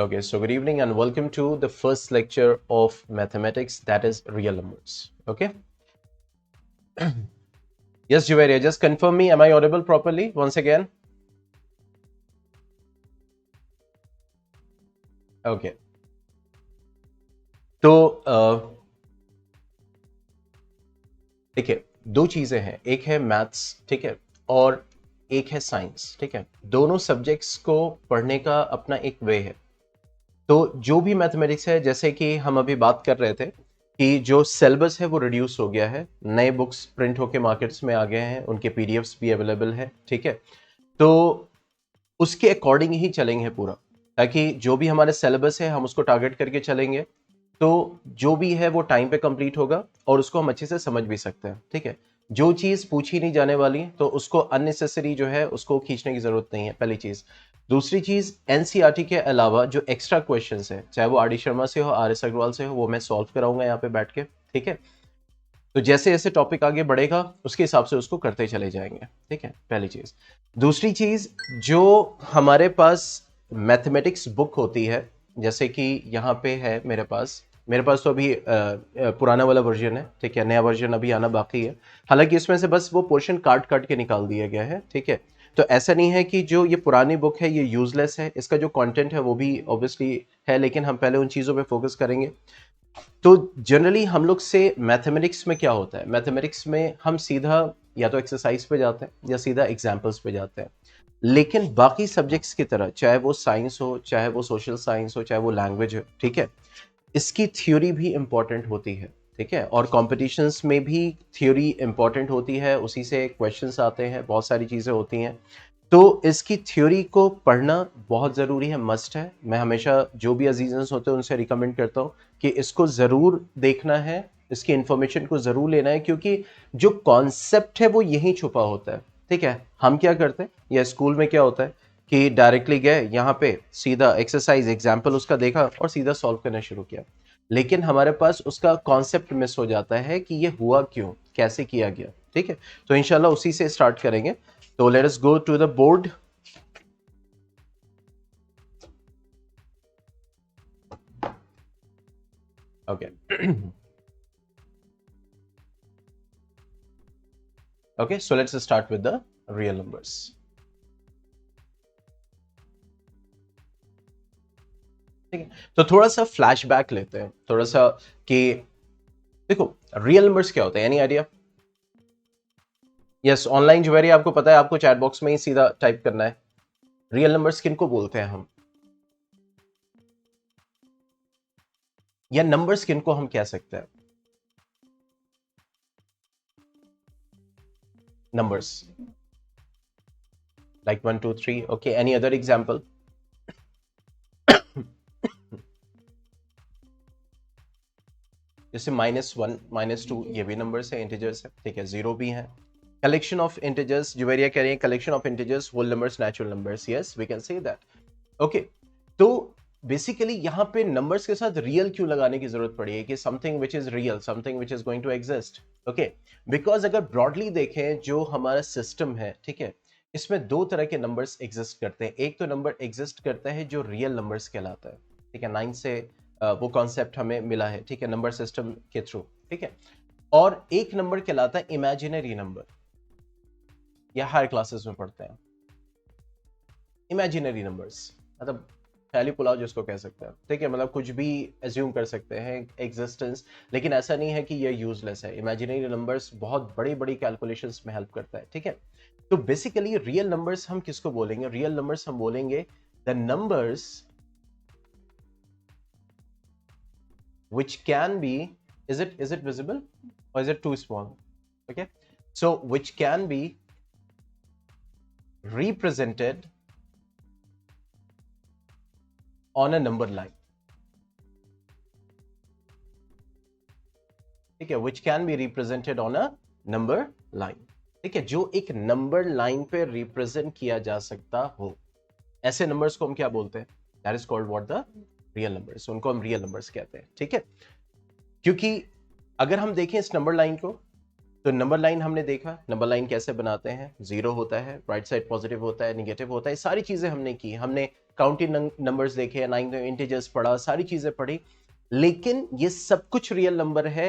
Okay, so good evening and welcome to the first lecture of mathematics, that is real numbers. Okay. Yes, Juvaria, just confirm me. Am I audible properly once again? Okay. तो देखिए, दो चीजें हैं, एक है maths, ठीक है, और एक है साइंस, ठीक है। दोनों सब्जेक्ट्स को पढ़ने का अपना एक वे है। तो जो भी मैथमेटिक्स है, जैसे कि हम अभी बात कर रहे थे कि जो सिलेबस है वो रिड्यूस हो गया है, नए बुक्स प्रिंट होके मार्केट्स में आ गए हैं, उनके पीडीएफ्स भी अवेलेबल है, ठीक है। तो उसके अकॉर्डिंग ही चलेंगे पूरा, ताकि जो भी हमारे सिलेबस है हम उसको टारगेट करके चलेंगे, तो जो भी है वो टाइम पे कंप्लीट होगा और उसको हम अच्छे से समझ भी सकते हैं, ठीक है। जो चीज पूछी नहीं जाने वाली तो उसको अननेसेसरी जो है उसको खींचने की जरूरत नहीं है, पहली चीज। दूसरी चीज, एनसीईआरटी के अलावा जो एक्स्ट्रा क्वेश्चंस है, चाहे वो आर डी शर्मा से हो, आर एस अग्रवाल से हो, वो मैं सॉल्व कराऊंगा यहाँ पे बैठ के, ठीक है। तो जैसे जैसे टॉपिक आगे बढ़ेगा उसके हिसाब से उसको करते चले जाएंगे, ठीक है, पहली चीज। दूसरी चीज, जो हमारे पास मैथमेटिक्स बुक होती है, जैसे कि यहाँ पे है मेरे पास तो अभी पुराना वाला वर्जन है, ठीक है, नया वर्जन अभी आना बाकी है। हालांकि इसमें से बस वो पोर्शन काट काट के निकाल दिया गया है, ठीक है। तो ऐसा नहीं है कि जो ये पुरानी बुक है ये यूजलेस है, इसका जो कंटेंट है वो भी ऑब्वियसली है, लेकिन हम पहले उन चीज़ों पे फोकस करेंगे। तो जनरली हम लोग से मैथमेटिक्स में क्या होता है, मैथमेटिक्स में हम सीधा या तो एक्सरसाइज पे जाते हैं या सीधा एग्जाम्पल्स पे जाते हैं। लेकिन बाकी सब्जेक्ट्स की तरह, चाहे वो साइंस हो, चाहे वो सोशल साइंस हो, चाहे वो लैंग्वेज हो, ठीक है, इसकी थ्योरी भी इंपॉर्टेंट होती है, ठीक है। और कॉम्पिटिशन्स में भी थ्योरी इंपॉर्टेंट होती है, उसी से क्वेश्चंस आते हैं, बहुत सारी चीज़ें होती हैं। तो इसकी थ्योरी को पढ़ना बहुत ज़रूरी है, मस्ट है। मैं हमेशा जो भी अजीज़ेंस होते हैं उनसे रिकमेंड करता हूँ कि इसको ज़रूर देखना है, इसकी इंफॉर्मेशन को ज़रूर लेना है, क्योंकि जो कॉन्सेप्ट है वो यहीं छुपा होता है, ठीक है। हम क्या करते हैं, या स्कूल में क्या होता है कि डायरेक्टली गए यहाँ पे, सीधा एक्सरसाइज एग्जाम्पल उसका देखा और सीधा सॉल्व करना शुरू किया, लेकिन हमारे पास उसका कॉन्सेप्ट मिस हो जाता है कि ये हुआ क्यों, कैसे किया गया, ठीक है। तो इंशाल्लाह उसी से स्टार्ट करेंगे। तो let us go to the board. Okay. Okay, so let's start with the real numbers. ठीक है, तो थोड़ा सा फ्लैशबैक लेते हैं, थोड़ा सा कि देखो रियल नंबर्स क्या होते हैं, any idea? Yes, online jewellery आपको पता है, आपको चैट बॉक्स में ही सीधा टाइप करना है। रियल नंबर्स किनको बोलते हैं हम, या नंबर्स किनको हम कह सकते हैं? Numbers like 1 2 3। Okay, any other example? जैसे -1 -2 ये भी नंबर्स है, इंटीजर्स है, ठीक है, 0 भी है। कलेक्शन ऑफ इंटीजर्स, जुवेरिया कह रही है collection of integers, whole numbers, natural numbers, yes we can say that. Okay, तो बेसिकली यहाँ पे नंबर्स के साथ रियल क्यों लगाने की जरूरत पड़ी है, कि something which is real, something which is going to exist. Okay, because अगर ब्रॉडली देखें जो हमारा सिस्टम है, ठीक है, इसमें दो तरह के नंबर्स एग्जिस्ट करते हैं। एक तो नंबर एग्जिस्ट करता है जो रियल नंबर्स कहलाता है, ठीक है, 9 से वो कॉन्सेप्ट हमें मिला है, ठीक है, नंबर सिस्टम के थ्रू, ठीक है। और एक नंबर कहलाता है इमेजिनरी नंबर, या हायर क्लासेस में पढ़ते हैं इमेजिनरी नंबर्स, मतलब ख्याली पुलाव जिसको कह सकते हैं, ठीक है, मतलब कुछ भी एज्यूम कर सकते हैं एग्जिस्टेंस, लेकिन ऐसा नहीं है कि ये यूजलेस है। इमेजिनरी नंबर्स बहुत बड़ी बड़ी कैलकुलेशंस में हेल्प करता है, ठीक है। तो बेसिकली रियल नंबर्स हम किसको बोलेंगे, रियल नंबर्स हम बोलेंगे the numbers which can be, is it visible or is it too small? Okay, so which can be represented on a number line, ठीक है, which can be represented on a number line, ठीक है, जो एक number line पे represent किया जा सकता हो, ऐसे नंबर्स को हम क्या बोलते हैं, that is called what, the real numbers, उनको हम रियल नंबर्स कहते हैं, ठीक है। क्योंकि अगर हम देखें इस नंबर लाइन को, तो नंबर लाइन हमने देखा, नंबर लाइन कैसे बनाते हैं, जीरो होता है, राइट साइड पॉजिटिव होता है, निगेटिव होता है, सारी चीजें हमने की, हमने काउंटिंग नंबर्स देखे, नाइन इंटीजर्स पढ़ा, सारी चीजें पढ़ी। लेकिन ये सब कुछ रियल नंबर है,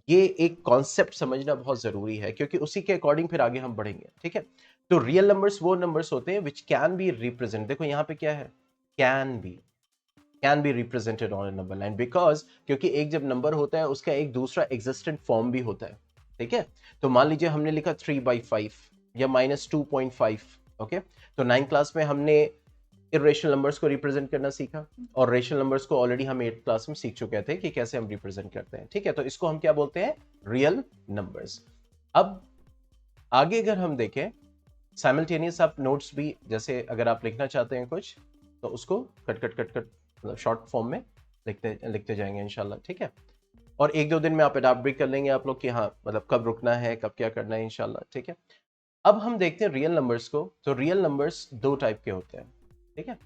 ये एक कॉन्सेप्ट समझना बहुत जरूरी है, क्योंकि उसी के अकॉर्डिंग फिर आगे हम बढ़ेंगे, ठीक है। तो रियल नंबर्स वो नंबर्स होते हैं विच कैन बी रिप्रेजेंट, देखो यहाँ पे क्या है, can be represented on A number line, because क्योंकि एक जब नंबर होता है उसका एक दूसरा एग्जिस्टेंट फॉर्म भी होता है, ठीक है। तो मान लीजिए हमने लिखा 3/5 या -2.5, ओके। तो 9th क्लास में हमने इरेशनल नंबर्स को रिप्रेजेंट करना सीखा, और रेशनल नंबर्स को ऑलरेडी हम 8th क्लास में सीख चुके थे कि कैसे हम रिप्रेजेंट करते हैं, ठीक है। तो इसको हम क्या बोलते हैं, रियल नंबर्स। अब आगे अगर हम देखें, साइमल्टेनियस आप नोट्स भी, जैसे अगर आप लिखना चाहते हैं कुछ, तो उसको कट कट कट कट मतलब शॉर्ट फॉर्म में लिखते जाएंगे इंशाल्लाह, ठीक है। और एक दो दिन में आप अडॉप्ट भी कर लेंगे आप लोग कि हाँ मतलब कब रुकना है, कब क्या करना है इंशाल्लाह, ठीक है। अब हम देखते हैं रियल नंबर्स को। तो रियल नंबर्स दो टाइप के होते हैं, ठीक है।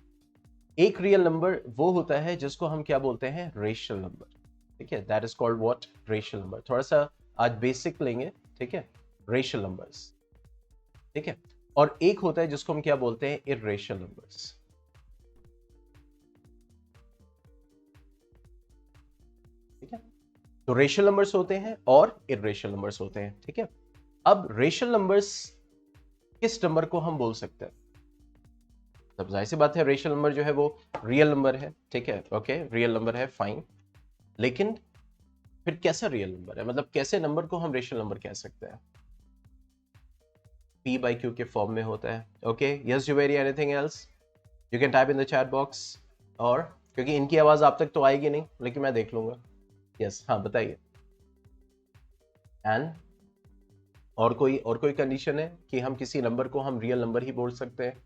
एक रियल नंबर वो होता है जिसको हम क्या बोलते हैं, रेशनल नंबर, ठीक है। That is called what, rational number. थोड़ा सा आज बेसिक लेंगे, ठीक है, रेशनल नंबर्स, ठीक है। और एक होता है जिसको हम क्या बोलते हैं, इर्रेशनल नंबर्स, ठीक है। तो रेशनल नंबर्स होते हैं और इर्रेशनल नंबर्स होते हैं, ठीक है। अब रेशनल नंबर्स, किस नंबर को हम बोल सकते हैं, तब जाहिर सी बात है रेशनल नंबर जो है वो रियल नंबर है, ठीक है, ओके, रियल नंबर है, फाइन। लेकिन फिर कैसा रियल नंबर है, मतलब कैसे नंबर को हम रेशनल नंबर कह सकते हैं, p/q के फॉर्म में होता है, okay. Yes Juveri, anything else you can type in the chat box, और क्योंकि इनकी आवाज आप तक तो आएगी नहीं, लेकिन मैं देख लूंगा। यस, हाँ बताइए। एंड और कोई कंडीशन है कि हम किसी नंबर को हम रियल नंबर ही बोल सकते हैं?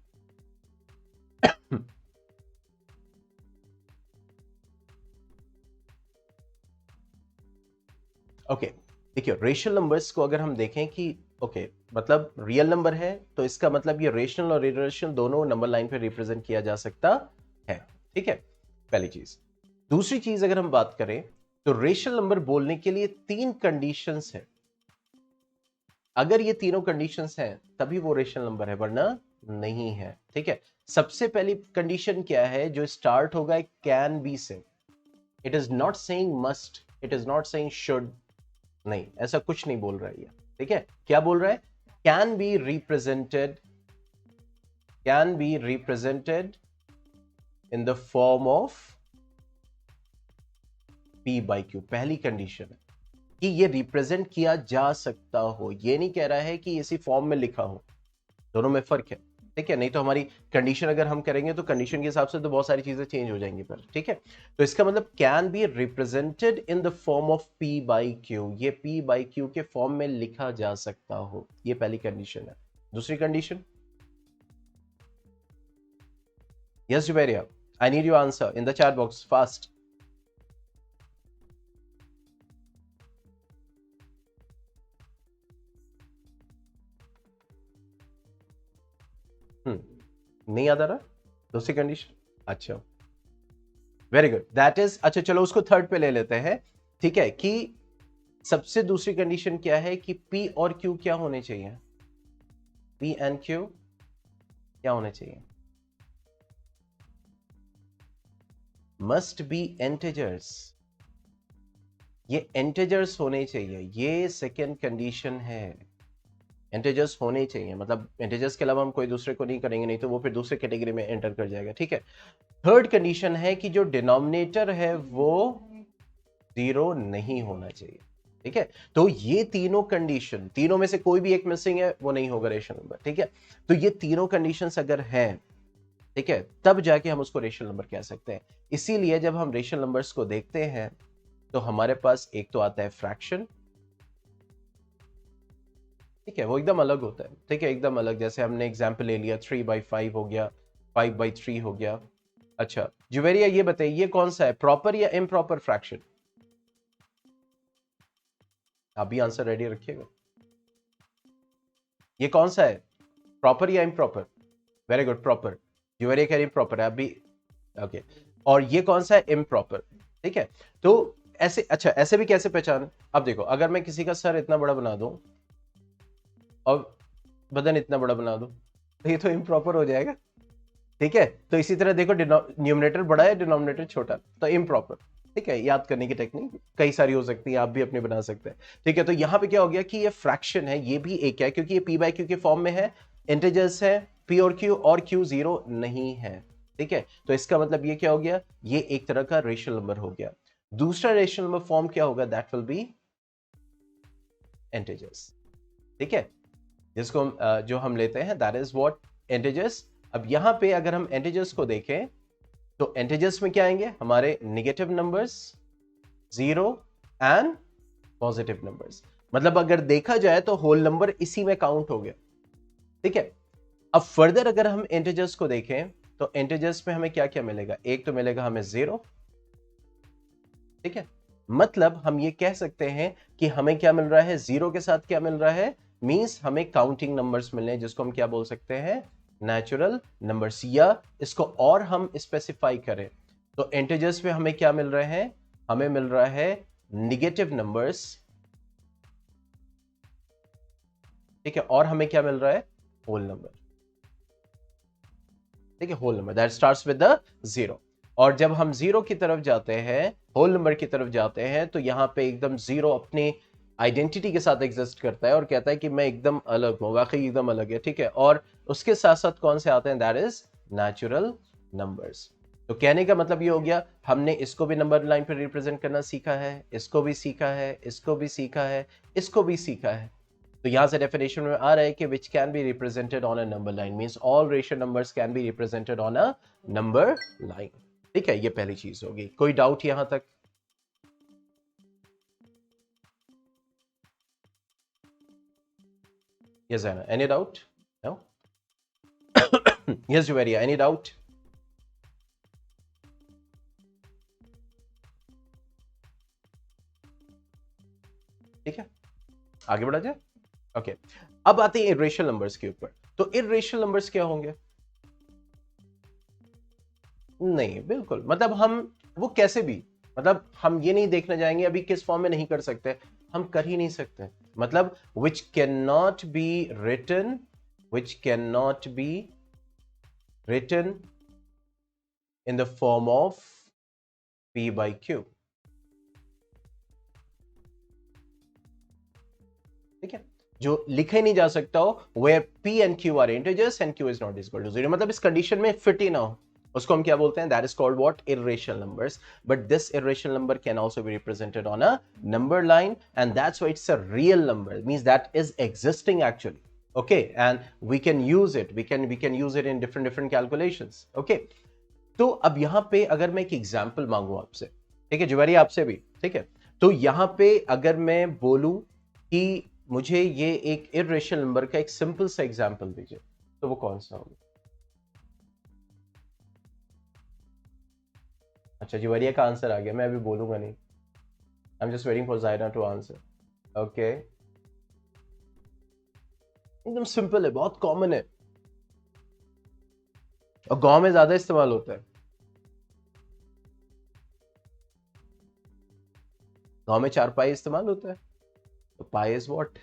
ओके, देखिए रेशनल नंबर्स को अगर हम देखें कि ओके मतलब रियल नंबर है, तो इसका मतलब ये रेशनल और इरेशनल दोनों नंबर लाइन पे रिप्रेजेंट किया जा सकता है, ठीक है, पहली चीज। दूसरी चीज अगर हम बात करें, तो रेशनल नंबर बोलने के लिए 3 कंडीशंस है। अगर ये तीनों कंडीशंस हैं तभी वो रेशनल नंबर है, वरना नहीं है, ठीक है। सबसे पहली कंडीशन क्या है, जो स्टार्ट होगा कैन बी से। It is not saying must, it is not saying should, नहीं ऐसा कुछ नहीं बोल रहा है ये, ठीक है। क्या बोल रहा है, can be represented, can be represented in the form of p/q, पहली कंडीशन है कि ये रिप्रेजेंट किया जा सकता हो, ये नहीं कह रहा है कि इसी फॉर्म में लिखा हो, दोनों में फर्क है, ठीक है। नहीं तो हमारी कंडीशन अगर हम करेंगे तो कंडीशन के हिसाब से तो बहुत सारी चीजें चेंज हो जाएंगी पर, ठीक है। तो इसका मतलब can be represented in the form of p/q, ये p/q के फॉर्म में लिखा जा सकता हो, ये पहली कंडीशन है। दूसरी condition, yes Zubairia, I need your answer in the chat box fast. नहीं याद आ रहा, दूसरी कंडीशन, अच्छा वेरी गुड, दैट इज, अच्छा चलो उसको थर्ड पे ले लेते हैं, ठीक है। कि सबसे दूसरी कंडीशन क्या है कि p और q क्या होने चाहिए, p एंड q क्या होने चाहिए, मस्ट बी इंटीजर्स, ये इंटीजर्स होने चाहिए, ये सेकेंड कंडीशन है, इंटीजर्स होने चाहिए, मतलब इंटीजर्स के अलावा हम कोई दूसरे को नहीं करेंगे, नहीं तो वो फिर दूसरे कैटेगरी में एंटर कर जाएगा, ठीक है। थर्ड कंडीशन है कि जो डिनोमिनेटर है वो 0 नहीं होना चाहिए, ठीक है। तो ये तीनों कंडीशन, तीनों में से कोई भी एक मिसिंग है वो नहीं होगा रेशनल नंबर, ठीक है। तो ये तीनों कंडीशंस अगर हैं, ठीक है, तब जाके हम उसको रेशनल नंबर कह सकते हैं। इसीलिए जब हम रेशनल नंबर्स को देखते हैं तो हमारे पास एक तो आता है फ्रैक्शन, ठीक है, वो एकदम अलग होता है, ठीक है, एकदम अलग। जैसे हमने एग्जाम्पल ले लिया 3/5 हो गया, 5/3 हो गया। अच्छा जुवेरिया ये बताइए, ये कौन सा है, प्रॉपर या इम्प्रॉपर फ्रैक्शन? आप भी आंसर रेडी रखिएगा, ये कौन सा है, प्रॉपर या improper? Very good, proper, Juveria कह रही प्रॉपर है, आप भी ओके। और ये कौन सा है, इम्प्रॉपर, ठीक है। तो ऐसे, अच्छा ऐसे भी कैसे पहचान, अब देखो अगर मैं किसी का सर इतना बड़ा बना दूं और बदन इतना बड़ा बना दूं, तो ये तो इम्प्रॉपर हो जाएगा। ठीक है, तो इसी तरह देखो न्यूमरेटर बड़ा है, डिनोमिनेटर छोटा, तो इम्प्रॉपर। ठीक है, याद करने की टेक्निक कई सारी हो सकती है, आप भी अपनी बना सकते हैं। ठीक है, तो यहां पे क्या हो गया कि ये फ्रैक्शन है, ये भी एक है क्योंकि ये पी बाई क्यू के फॉर्म में है, इंटीजर्स है पी और क्यू जीरो नहीं है। ठीक है, तो इसका मतलब ये क्या हो गया, ये एक तरह का रेशनल नंबर हो गया। दूसरा रेशनल नंबर फॉर्म क्या होगा, दैट विल बी इंटीजर्स। ठीक है, जिसको जो हम लेते हैं दैट इज व्हाट, इंटीजर्स। अब यहां पे अगर हम इंटीजर्स को देखें तो इंटीजर्स में क्या आएंगे, हमारे negative numbers, zero and positive numbers. मतलब अगर देखा जाए तो होल नंबर इसी में काउंट हो गया। ठीक है, अब फर्दर अगर हम इंटीजर्स को देखें तो इंटीजर्स में हमें क्या क्या मिलेगा, एक तो मिलेगा हमें जीरो। ठीक है, मतलब हम ये कह सकते हैं कि हमें क्या मिल रहा है, जीरो के साथ क्या मिल रहा है, मींस हमें काउंटिंग नंबर्स मिलने हैं, जिसको हम क्या बोल सकते हैं, नेचुरल नंबर्स। या इसको और हम स्पेसिफाई करें तो इंटीजर्स में हमें क्या मिल रहे हैं, हमें मिल रहा है निगेटिव नंबर्स। ठीक है, और हमें क्या मिल रहा है, होल नंबर। ठीक है, whole number that starts with the zero. और जब हम जीरो की तरफ जाते हैं, होल नंबर की तरफ जाते हैं, तो यहां पे एकदम जीरो अपनी आइडेंटिटी के साथ एग्जिस्ट करता है और कहता है कि मैं एकदम अलग हूं, वाकई एकदम अलग है। ठीक है, और उसके साथ साथ कौन से आते हैं, दैट इज नेचुरल नंबर्स। तो कहने का मतलब ये हो गया, हमने इसको भी नंबर लाइन पर रिप्रेजेंट करना सीखा है, इसको भी सीखा है, इसको भी सीखा है, इसको भी सीखा है। तो यहां से डेफिनेशन में आ रहा है कि which can be represented on a number line, means all rational numbers can be represented on a number line. ठीक है, ये पहली चीज होगी। कोई डाउट यहां तक? Yes, Anna. Any doubt? No? Yes, Juveria. Any doubt? ठीक है, आगे बढ़ा जाए। ओके, अब आते हैं इरेशनल नंबर्स के ऊपर। तो इरेशनल नंबर्स क्या होंगे? नहीं, बिल्कुल, मतलब हम वो कैसे भी, मतलब हम ये नहीं देखने जाएंगे अभी किस फॉर्म में नहीं कर सकते, हम कर ही नहीं सकते। मतलब which can not be written, which can not be written in the form of P by Q। ठीक है, जो लिखा ही नहीं जा सकता हो, where P and Q are integers and Q is not equal to zero, मतलब इस कंडीशन में फिट ही ना हो, उसको हम क्या बोलते हैं, that is called what, irrational numbers। But this irrational number can also be represented on a number line, and that's why it's a real number, means that is existing actually। Okay, and we can use it, we can use it in different calculations। Okay, तो अब यहां पे अगर मैं एक example मांगू आपसे, ठीक है जुवेरी, आपसे भी, ठीक है, तो यहां पे अगर मैं बोलूं कि मुझे ये एक इर्रेशनल नंबर का एक सिंपल सा एग्जांपल दीजिए, तो वो कौन सा होगा? अच्छा, जुवेरिया का आंसर आ गया, मैं अभी बोलूंगा नहीं, I am just waiting for Zaira to answer. Okay, एकदम सिंपल है, बहुत कॉमन है और गांव में ज्यादा इस्तेमाल होता है। गांव में चार पाई इस्तेमाल होता है, तो pi is what,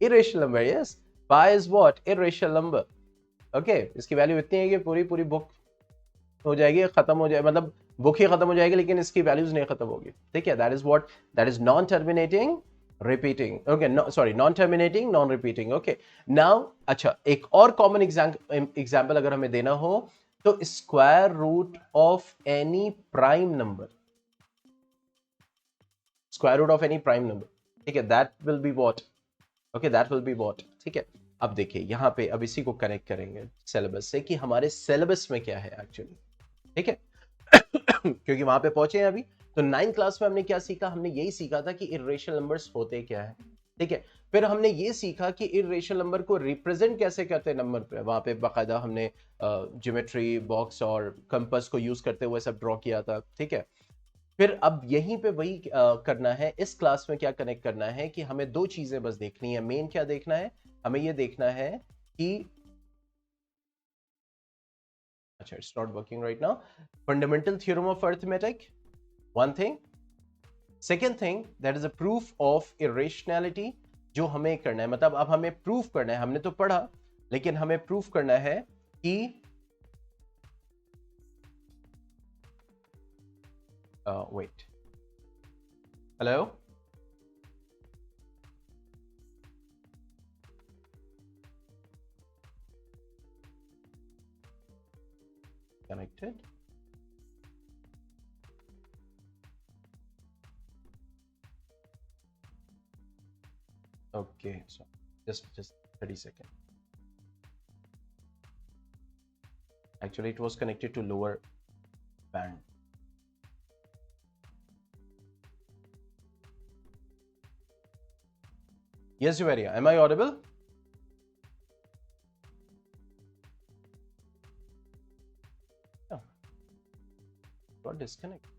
irrational number। yes, pi is what, irrational number। Okay, इसकी वैल्यू इतनी है कि पूरी पूरी बुक हो जाएगी, खत्म हो जाए, मतलब बुक ही खत्म हो जाएगी लेकिन इसकी वैल्यूज नहीं खत्म होगी। ठीक है, that is what, that is non terminating repeating. Okay, sorry, non terminating non repeating. Okay, now अच्छा, एक और कॉमन एग्जांपल अगर हमें देना हो तो square root of any prime number, square root of any prime number. ठीक है, that will be what, okay, that will be what. ठीक है, अब देखिए यहां पे, अब इसी को कनेक्ट करेंगे सिलेबस से कि हमारे सिलेबस में क्या है एक्चुअली। ठीक है, क्योंकि वहां पे पहुंचे हैं अभी। तो 9th क्लास में हमने क्या सीखा, हमने यही सीखा था कि इर्रेशनल नंबर्स होते क्या है। ठीक है, फिर हमने ये सीखा कि इर्रेशनल नंबर को रिप्रेजेंट कैसे करते हैं नंबर पे, वहां पे बाकायदा हमने ज्योमेट्री बॉक्स और कंपास को यूज करते हुए सब ड्रॉ किया था। ठीक है, फिर अब यहीं पे वही करना है, इस क्लास में क्या कनेक्ट करना है कि हमें दो चीजें बस देखनी है। मेन क्या देखना है, हमें ये देखना है कि, अच्छा, it's not working right now, fundamental theorem of arithmetic, one thing, second thing, that is a proof of irrationality, जो हमें करना है, मतलब अब हमें प्रूफ करना है, हमने तो पढ़ा लेकिन हमें प्रूफ करना है कि wait, hello, connected, okay, so just 30 seconds. Actually it was connected to lower band. Yes, Juvaria, am I audible? Yeah, got disconnected.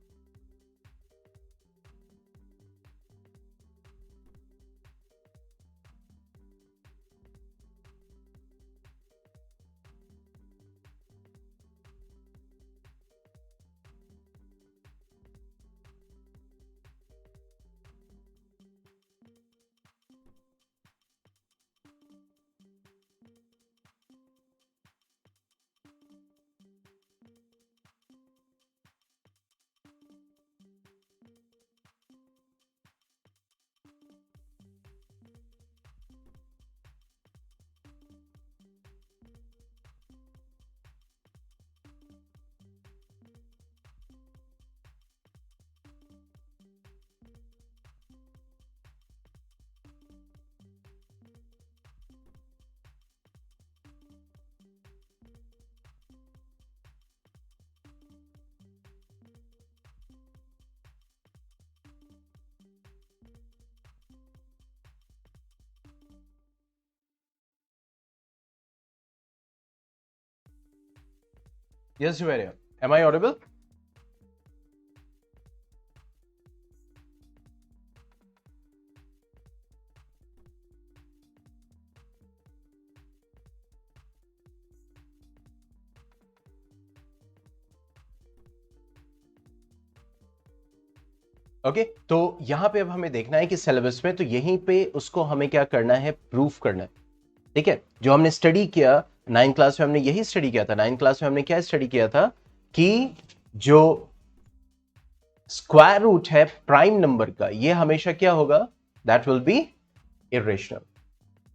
Yes, Juvaria, am I audible? Okay, तो यहां पे अब हमें देखना है कि सिलेबस में, तो यहीं पे उसको हमें क्या करना है, प्रूफ करना है। ठीक है, जो हमने स्टडी किया 9th क्लास में, हमने यही स्टडी किया था। 9th क्लास में हमने क्या स्टडी किया था कि जो स्क्वायर रूट है प्राइम नंबर का, ये हमेशा क्या होगा, दैट विल बी इरेशनल।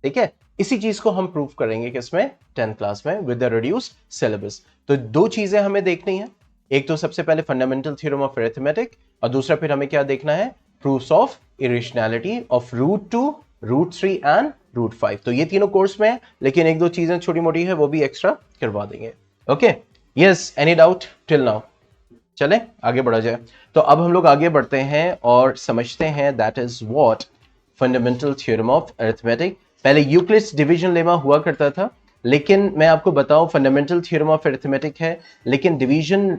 ठीक है, इसी चीज को हम प्रूफ करेंगे किसमें, 10th क्लास में विद द रिड्यूस्ड सिलेबस। तो दो चीजें हमें देखनी है, एक तो सबसे पहले फंडामेंटल थ्योरम ऑफ अरिथमेटिक, और दूसरा फिर हमें क्या देखना है, proofs of irrationality of √2, √3 and √5। तो ये तीनों कोर्स में है, लेकिन एक दो चीजें छोटी मोटी है वो भी एक्स्ट्रा करवा देंगे। Okay, yes, any doubt till now? चले आगे बढ़ा जाए। तो अब हम लोग आगे बढ़ते हैं और समझते हैं that is what fundamental theorem of arithmetic. पहले यूक्लिड्स डिवीजन लेमा हुआ करता था, लेकिन मैं आपको बताऊं फंडामेंटल थ्योरम ऑफ अरिथमेटिक है, लेकिन डिवीजन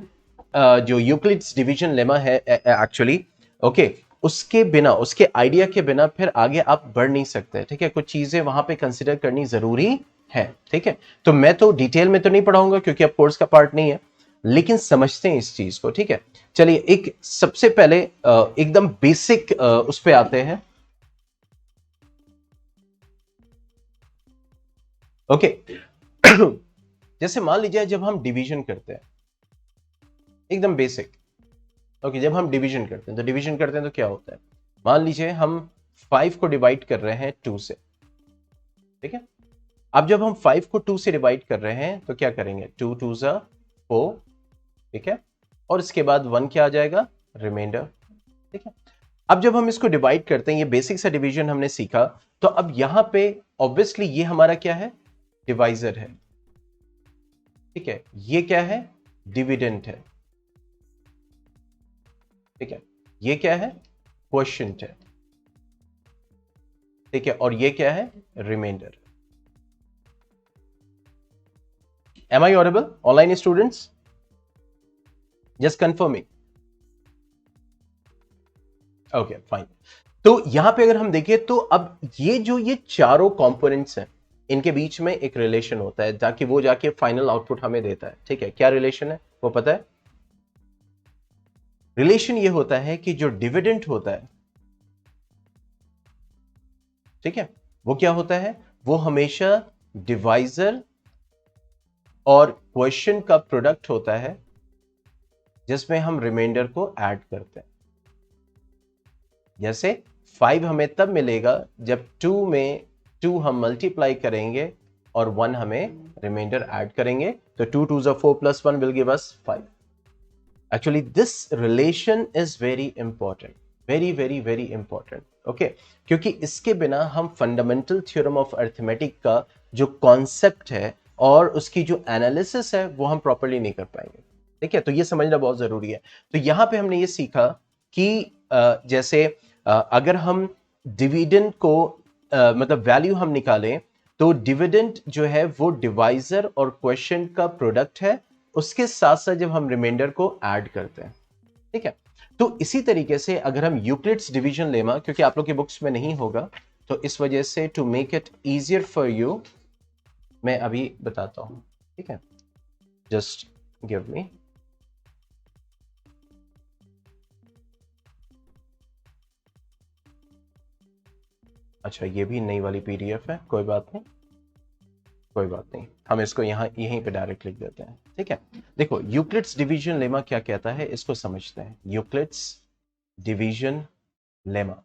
जो यूक्लिड्स डिवीजन लेमा है एक्चुअली, ओके, उसके बिना, उसके आइडिया के बिना फिर आगे आप बढ़ नहीं सकते। ठीक है, कुछ चीजें वहां पे कंसिडर करनी जरूरी है। ठीक है, तो मैं तो डिटेल में तो नहीं पढ़ाऊंगा क्योंकि अब कोर्स का पार्ट नहीं है, लेकिन समझते हैं इस चीज को। ठीक है, चलिए एक सबसे पहले एकदम बेसिक उस पे आते हैं। ओके, जैसे मान लीजिए जब हम डिवीजन करते हैं, एकदम बेसिक। ओके, जब हम डिवीजन करते हैं तो डिवीजन करते हैं तो क्या होता है, मान लीजिए हम 5 को डिवाइड कर रहे हैं 2 से। ठीक है, अब जब हम 5 को 2 से डिवाइड कर रहे हैं तो क्या करेंगे, 2 2 ज़ा 4। ठीक है, और इसके बाद 1 क्या आ जाएगा, रिमाइंडर। ठीक है, अब जब हम इसको डिवाइड करते हैं, ये बेसिक सा डिवीजन हमने सीखा, तो अब यहां पे ऑब्वियसली ये हमारा क्या है, डिवाइजर है। ठीक है, ये क्या है, डिविडेंट है। ठीक है, ये क्या है, क्वोशिएंट है। ठीक है, और ये क्या है, reminder. Am I audible online students? Just confirming. Okay fine. तो यहां पे अगर हम देखें तो अब ये चारों कंपोनेंट्स हैं, इनके बीच में एक रिलेशन होता है ताकि वो जाके फाइनल आउटपुट हमें देता है। ठीक है, क्या रिलेशन है वो पता है? रिलेशन ये होता है कि जो डिविडेंड होता है, ठीक है, वो क्या होता है, वो हमेशा डिवाइजर और क्वेश्चन का प्रोडक्ट होता है जिसमें हम रिमाइंडर को ऐड करते हैं। जैसे 5 हमें तब मिलेगा जब 2 में 2 हम मल्टीप्लाई करेंगे और 1 हमें रिमाइंडर ऐड करेंगे, तो 2 2 4 plus 1 will give us 5। Actually this relation is very important, very very very important, okay, क्योंकि इसके बिना हम फंडामेंटल थ्योरम ऑफ अरिथमेटिक का जो कॉन्सेप्ट है और उसकी जो एनालिसिस है वो हम प्रॉपर्ली नहीं कर पाएंगे। ठीक है, तो ये समझना बहुत जरूरी है। तो यहां पे हमने ये सीखा कि जैसे अगर हम डिविडेंड को मतलब वैल्यू हम निकालें, तो डिविडेंड जो है वो डिवाइजर और क्वेश्चन का प्रोडक्ट है, उसके साथ साथ जब हम रिमाइंडर को ऐड करते हैं। ठीक है, तो इसी तरीके से अगर हम यूक्लिड्स डिवीजन लेमा, क्योंकि आप लोग के बुक्स में नहीं होगा, तो इस वजह से to make it easier for you मैं अभी बताता हूं। ठीक है, जस्ट गिव मी। अच्छा, ये भी नई वाली पीडीएफ है, कोई बात नहीं, कोई बात नहीं, हम इसको यहाँ यहीं पे डायरेक्ट लिख देते हैं। ठीक है, देखो यूक्लिड्स डिवीजन लेमा क्या कहता है, इसको समझते हैं। यूक्लिड्स डिवीजन लेमा,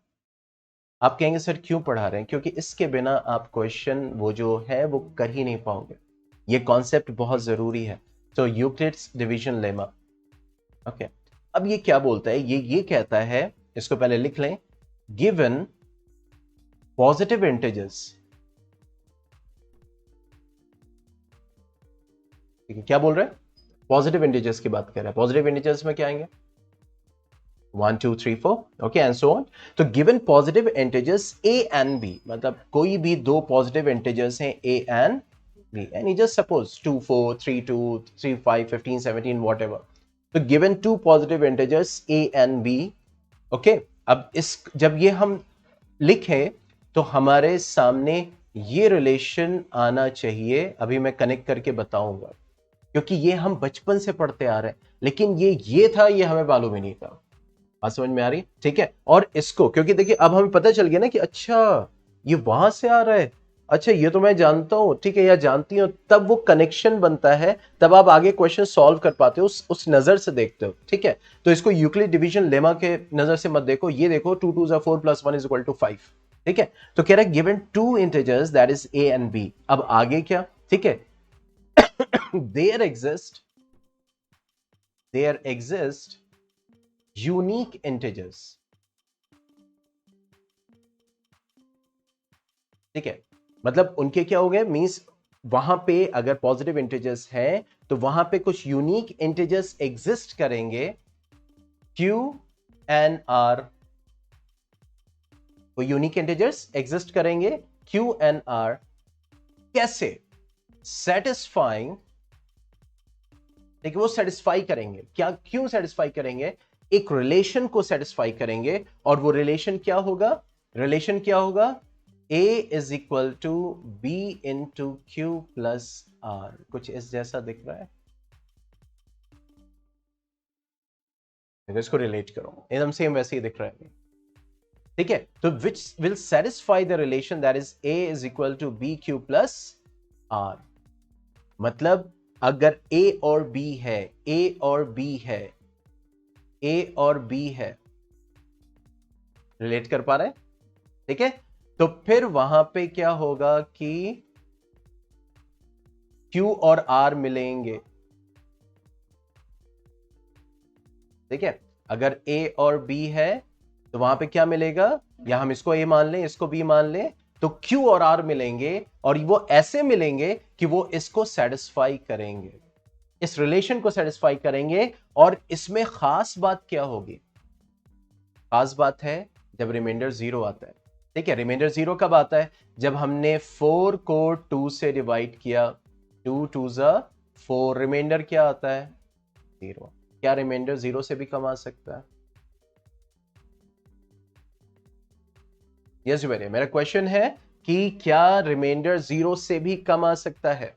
आप कहेंगे सर क्यों पढ़ा रहे हैं, क्योंकि इसके बिना आप क्वेश्चन वो जो है वो कर ही नहीं पाओगे, ये कॉन्सेप्ट बहुत जरूरी है। तो यूक्लिड्स डिवीजन लेमा, ओके, अब ये क्या बोलता है, ये कहता है, इसको पहले लिख लें, गिवन पॉजिटिव इंटीजर्स, क्या बोल रहे हैं, पॉजिटिव इंटीजर्स की बात कर रहा है। पॉजिटिव इंटीजर्स में क्या आएंगे, 1 2 3 4, ओके एंड सो ऑन। तो given positive integers a and b, मतलब कोई भी दो पॉजिटिव इंटीजर्स हैं a and b, and you just suppose 2 4 3 2 3 5 15 17 whatever, तो given two positive integers a and b, okay. अब इस जब ये हम लिखें तो हमारे सामने ये रिलेशन आना चाहिए, अभी मैं कनेक्ट करके बताऊंगा, क्योंकि ये हम बचपन से पढ़ते आ रहे हैं, लेकिन ये था, ये हमें मालूम ही नहीं था। बात समझ में आ रही, ठीक है। और इसको क्योंकि देखिए अब हमें पता चल गया ना कि अच्छा ये वहां से आ रहा है, अच्छा ये तो मैं जानता हूं, ठीक है, या जानती हूं, तब वो कनेक्शन बनता है, तब आप आगे क्वेश्चन सॉल्व कर पाते हो, उस नजर से देखते हो। ठीक है, तो इसको यूक्लिड डिवीजन लेमा के नजर से मत देखो, ये देखो 2 2 4 प्लस 1 इज इक्वल टू 5। ठीक है, तो कह रहा है given two integers that is a and b। अब आगे क्या, ठीक है, देयर एग्जिस्ट यूनिक इंटीजर्स। ठीक है, मतलब उनके क्या हो गए, मींस वहां पे अगर पॉजिटिव इंटीजर्स हैं तो वहां पे कुछ यूनिक इंटीजर्स एग्जिस्ट करेंगे, Q एंड R, वो यूनिक इंटीजर्स एग्जिस्ट करेंगे Q एंड R। कैसे, सेटिस्फाइंग, देखिए वो सेटिस्फाई करेंगे क्या, क्यों सेटिस्फाई करेंगे, एक रिलेशन को सेटिस्फाई करेंगे, और वो रिलेशन क्या होगा, रिलेशन क्या होगा, A is equal to B into Q plus R, कुछ इस जैसा दिख रहा है, इसको रिलेट करो, एकदम सेम वैसे ही दिख रहा है। ठीक है, तो which will satisfy the relation that is A is equal to B Q plus R. मतलब अगर A और B है, A और B है, A और B है, रिलेट कर पा रहे हैं, ठीक है, तो फिर वहां पे क्या होगा कि Q और R मिलेंगे। ठीक है, अगर A और B है तो वहां पे क्या मिलेगा, या हम इसको A मान लें, इसको B मान लें, तो Q और R मिलेंगे, और वो ऐसे मिलेंगे कि वो इसको सेटिस्फाई करेंगे, इस रिलेशन को सेटिस्फाई करेंगे। और इसमें खास बात क्या होगी, खास बात है जब रिमाइंडर 0 आता है। ठीक है, रिमाइंडर 0 कब आता है, जब हमने 4 को 2 से डिवाइड किया, 2 2 जा 4, रिमाइंडर क्या आता है 0। क्या रिमाइंडर 0 से भी कम आ सकता है? यस बेटे, मेरा क्वेश्चन है कि क्या रिमाइंडर 0 से भी कम आ सकता है?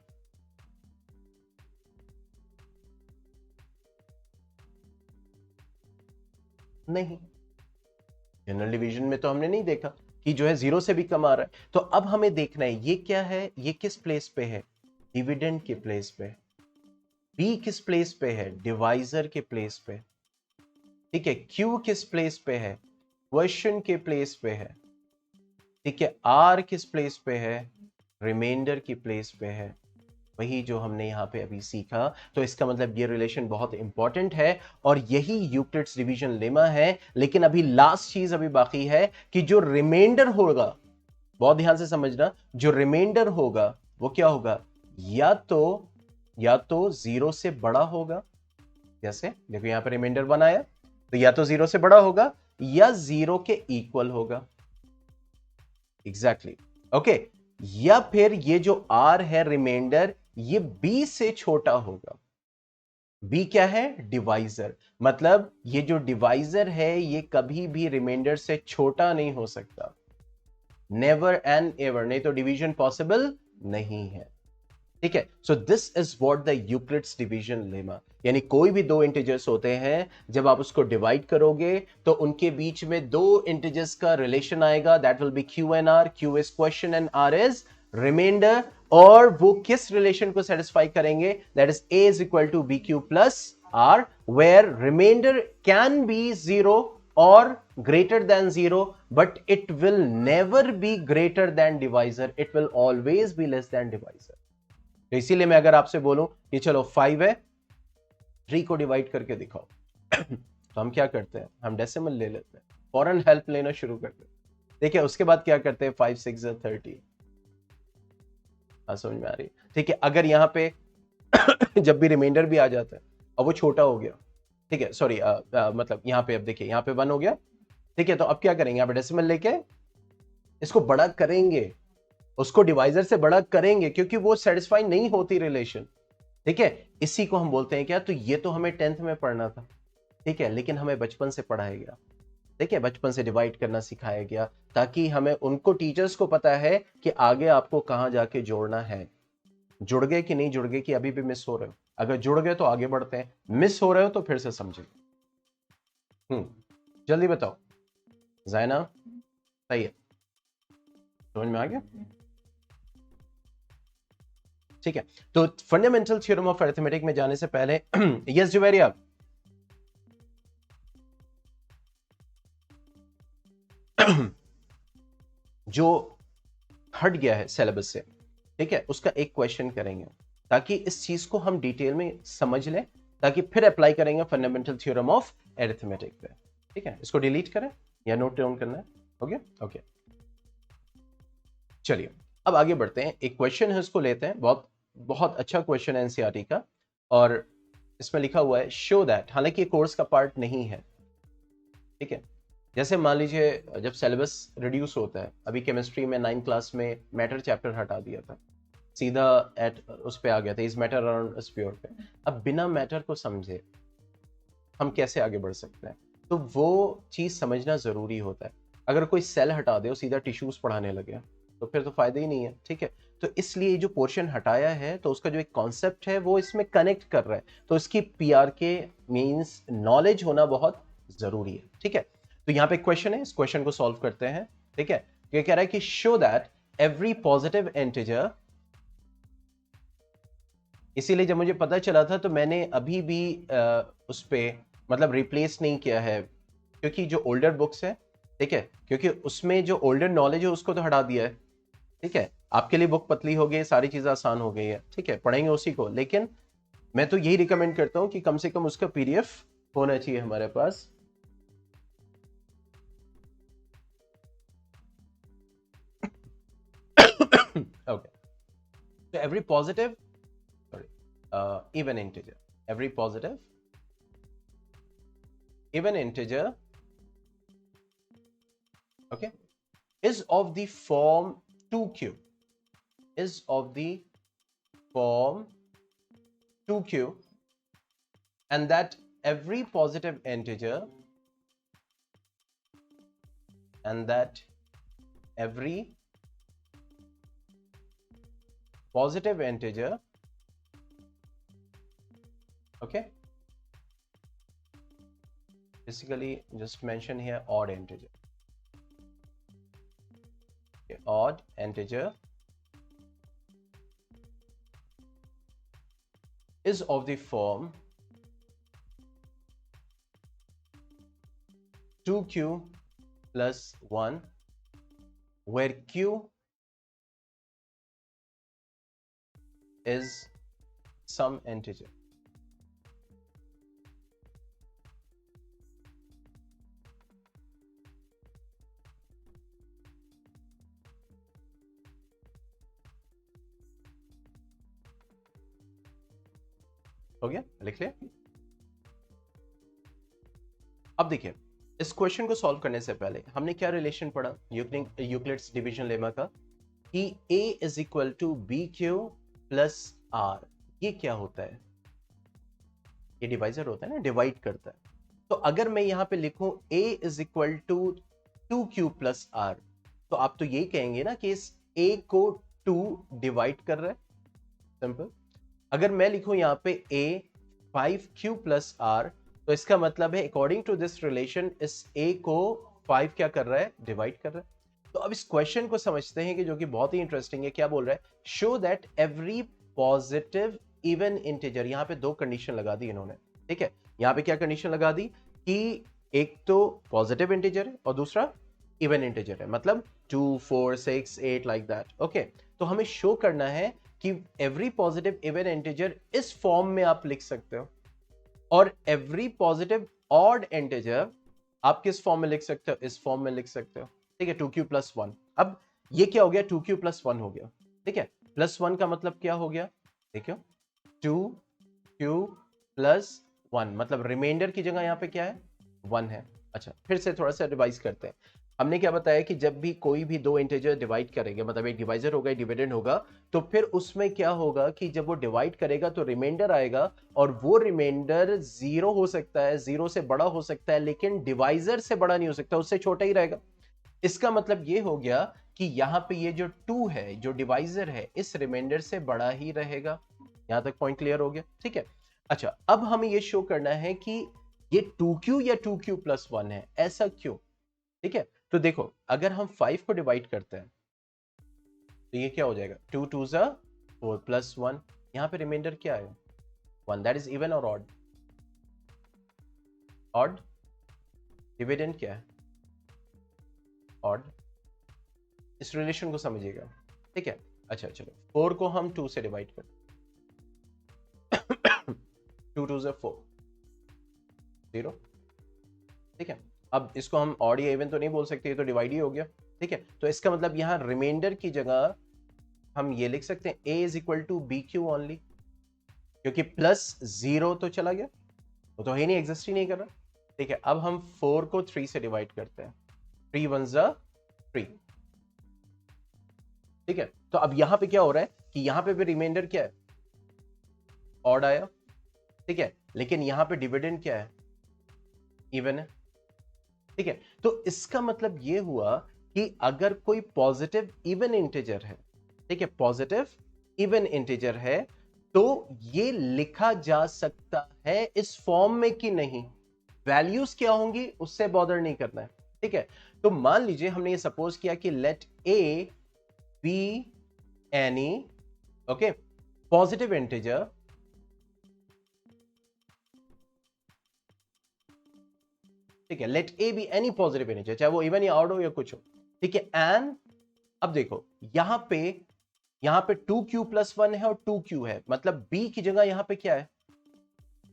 नहीं, जनरल डिवीजन में तो हमने नहीं देखा कि जो है 0 से भी कम आ रहा है। तो अब हमें देखना है ये क्या है, ये किस प्लेस पे है, डिविडेंड के प्लेस पे। बी किस प्लेस पे है, डिवाइजर के प्लेस पे। ठीक है, क्यू किस प्लेस पे है, क्वेश्चन के प्लेस पे है। ठीक है, आर किस प्लेस पे है, रिमाइंडर की प्लेस पे है। वही जो हमने यहां पे अभी सीखा। तो इसका मतलब ये रिलेशन बहुत इंपॉर्टेंट है और यही यूक्लिड्स डिवीजन लेमा है। लेकिन अभी लास्ट चीज अभी बाकी है कि जो रिमाइंडर होगा, बहुत ध्यान से समझना, जो रिमाइंडर होगा वो क्या होगा, या तो 0 से बड़ा होगा, जैसे देखो यहां पर रिमाइंडर 1 आया, तो या तो 0 से बड़ा होगा या 0 के इक्वल होगा। Exactly okay. या फिर ये जो आर है रिमाइंडर, ये बी से छोटा होगा। बी क्या है, डिवाइजर। मतलब ये जो डिवाइजर है ये कभी भी रिमाइंडर से छोटा नहीं हो सकता, नेवर एंड एवर, नहीं तो डिवीजन पॉसिबल नहीं है। ठीक है, so this is what the Euclid's division lemma. यानी कोई भी दो इंटीजर्स होते हैं, जब आप उसको डिवाइड करोगे तो उनके बीच में दो इंटीजर्स का रिलेशन आएगा, that will be Q and R. Q is question and R is reminder. और वो किस रिलेशन को सेटिस्फाई करेंगे, that is A is equal to B Q plus R, where reminder can be 0 or greater than 0, but it will never be greater than divisor, it will always be less than divisor। तो इसीलिए मैं अगर आपसे बोलूं कि चलो 5 है, 3 को डिवाइड करके दिखाओ तो हम क्या करते हैं, हम डेसिमल ले लेते हैं, फौरन हेल्प लेना शुरू करते हैं। देखिए उसके बाद क्या करते हैं, 5 6 30। समझ में आ रही है। ठीक है, अगर यहां पे जब भी रिमाइंडर भी आ जाता है अब वो छोटा हो गया, ठीक है, सॉरी मतलब यहां पे अब देखिए यहां पे 1 हो गया। ठीक है, तो अब क्या करेंगे, यहां पे डेसिमल लेके इसको बड़ा करेंगे, उसको डिवाइजर से बड़ा करेंगे, क्योंकि वो सेटिस्फाई नहीं होती रिलेशन। ठीक है, इसी को हम बोलते हैं क्या, तो ये तो हमें 10th में पढ़ना था। ठीक है, लेकिन हमें बचपन से पढ़ाया गया। ठीक है, बचपन से डिवाइड करना सिखाया गया, ताकि हमें उनको टीचर्स को पता है कि आगे आपको कहां जाके जोड़ना है। जुड़ गए कि नहीं जुड़ गए, कि अभी भी मिस हो रहे हो, अगर जुड़ गए तो आगे बढ़ते हैं, मिस हो रहे हो तो फिर से समझिए। जल्दी बताओ, जायना सही है, समझ में आ गया। ठीक है, तो फंडामेंटल थ्योरम ऑफ अरिथमेटिक में जाने से पहले यस जुवेरिया, जो हट गया है सिलेबस से, ठीक है, उसका एक क्वेश्चन करेंगे, ताकि इस चीज को हम डिटेल में समझ लें, ताकि फिर अप्लाई करेंगे फंडामेंटल थ्योरम ऑफ अरिथमेटिक पे। ठीक है, इसको डिलीट करें या नोट डाउन करना है, ओके ओके। चलिए अब आगे बढ़ते हैं, एक क्वेश्चन है उसको लेते हैं, बहुत बहुत अच्छा क्वेश्चन है एनसीईआरटी का, और इसमें लिखा हुआ है शो दैट, हालांकि ये कोर्स का पार्ट नहीं है। ठीक है, जैसे मान लीजिए जब सिलेबस रिड्यूस होता है, अभी केमिस्ट्री में 9th क्लास में मैटर चैप्टर हटा दिया था, सीधा एट उस पे आ गया था, is matter around us pure पे। अब बिना मैटर को समझे हम कैसे आगे बढ़ सकते हैं, तो वो चीज समझना जरूरी होता है। अगर कोई सेल हटा दे और सीधा टिश्यूज पढ़ाने लगे तो फिर तो फायदा ही नहीं है। ठीक है, तो इसलिए जो पोर्शन हटाया है, तो उसका जो एक कॉन्सेप्ट है वो इसमें कनेक्ट कर रहा है, तो इसकी पीआरके मींस नॉलेज होना बहुत जरूरी है। ठीक है, तो यहाँ पे क्वेश्चन है, इस क्वेश्चन को सॉल्व करते हैं। ठीक है, ये कह रहा है कि show that every positive integer, इसीलिए जब मुझे पता चला था तो मैंने अभी भी उस पे मतलब रिप्लेस नहीं किया है, क्योंकि जो ओल्डर बुक्स है, ठीक है, क्योंकि उसमें जो ओल्डर नॉलेज है उसको तो हटा दिया है। ठीक है, आपके लिए बुक पतली हो गई, सारी चीजें आसान हो गई है। ठीक है, पढ़ेंगे उसी को, लेकिन मैं तो यही रिकमेंड करता हूं कि कम से कम उसका पीडीएफ होना चाहिए हमारे पास। Okay, so every positive, sorry, even integer, every positive even integer, okay, is of the form 2q, is of the form 2q, and that every positive integer, and that every positive integer, okay, basically just mention here odd integer, odd integer is of the form 2q plus 1, where q is some integer. हो गया, लिख लिया। अब देखिए, इस question को solve करने से पहले हमने क्या रिलेशन पढ़ा यूक्लिड्स डिवीजन लेमा का, कि a is equal to B Q plus R. ये क्या होता है? ये डिवाइजर होता है ना, डिवाइड करता है। तो अगर मैं यहां पे लिखूं a is equal to 2q plus R, तो आप तो यही कहेंगे ना कि इस a को 2 डिवाइड कर रहा है, सिंपल। अगर मैं लिखूं यहां पे a 5q प्लस आर, तो इसका मतलब है अकॉर्डिंग टू दिस रिलेशन इस a को 5 क्या कर रहा है? डिवाइड कर रहा है। तो अब इस क्वेश्चन को समझते हैं कि जो कि बहुत ही इंटरेस्टिंग है। क्या बोल रहा है? Show that every positive even integer, यहां पे दो कंडीशन लगा दी इन्होंने, ठीक है। यहां पे क्या कंडीशन लगा दी कि एक तो पॉजिटिव इंटीजर है और दूसरा इवन इंटीजर है, मतलब 2 4 6 8 लाइक दैट, ओके। तो हमें शो करना है कि एवरी पॉजिटिव इवन इंटीजर इस फॉर्म में आप लिख सकते हो, और एवरी पॉजिटिव ऑड इंटीजर आप किस फॉर्म में लिख सकते हो? इस फॉर्म में लिख सकते हो, ठीक है, 2q प्लस 1। अब ये क्या हो गया? 2q प्लस 1 हो गया, ठीक है। प्लस 1 का मतलब क्या हो गया? देखियो, 2q प्लस 1, मतलब रिमाइंडर की जगह यहां पे क्या है? 1 है। अच्छा, फिर से थोड़ा सा रिवाइज करते हैं। हमने क्या बताया कि जब भी कोई भी दो इंटीजर डिवाइड करेंगे, मतलब एक डिवाइजर होगा, एक डिविडेंड होगा, तो फिर उसमें क्या होगा कि जब वो डिवाइड करेगा तो रिमाइंडर आएगा, और वो रिमाइंडर 0 हो सकता है, 0 से बड़ा हो सकता है, लेकिन डिवाइजर से बड़ा नहीं हो सकता, उससे छोटा ही रहेगा। इसका मतलब ये हो गया कि यहां पे ये जो 2 है, जो डिवाइजर है, इस रिमाइंडर से बड़ा ही रहेगा। यहां तक पॉइंट क्लियर हो गया, ठीक है। अच्छा, अब हमें ये शो करना है कि ये 2q या 2q प्लस 1 है, ऐसा क्यों? ठीक है, तो देखो, अगर हम 5 को डिवाइड करते हैं तो ये क्या हो जाएगा? 2 2 ज़ा 4 प्लस 1, यहां पे रिमाइंडर क्या है? 1। दैट इज इवन और ऑड? ऑड। डिविडेंड क्या है? ऑड। इस रिलेशन को समझिएगा, ठीक है। अच्छा चलो, 4 को हम 2 से डिवाइड करते, 2 2 ज़ा 4, 0, ठीक है। अब इसको हम ऑड या इवन तो नहीं बोल सकते, ये तो डिवाइड ही हो गया, ठीक है। तो इसका मतलब यहां रिमाइंडर की जगह हम ये लिख सकते हैं a is equal to B Q only, क्योंकि प्लस 0 तो चला गया, वो तो है नहीं, एग्जिस्ट ही नहीं कर रहा, ठीक है। अब हम 4 को 3 से डिवाइड करते हैं, 3 1 ज़ा 3, ठीक है। तो अब यहां पे क्या हो रहा है कि यहां पे भी रिमाइंडर क्या है? ऑड आया, ठीक है, लेकिन यहां पे डिविडेंड क्या है? इवन है, ठीक है। तो इसका मतलब ये हुआ कि अगर कोई पॉजिटिव इवन इंटीजर है, ठीक है, पॉजिटिव इवन इंटीजर है, तो ये लिखा जा सकता है इस फॉर्म में कि नहीं, वैल्यूज क्या होंगी उससे बॉदर नहीं करना है, ठीक है। तो मान लीजिए हमने ये सपोज किया कि let A B any, okay, positive integer, ठीक है, let A B any positive integer, चाहे वो इवन या ऑड हो या कुछ हो, ठीक है। एंड अब देखो, यहां पे 2q प्लस 1 है और 2q है, मतलब b की जगह यहां पे क्या है?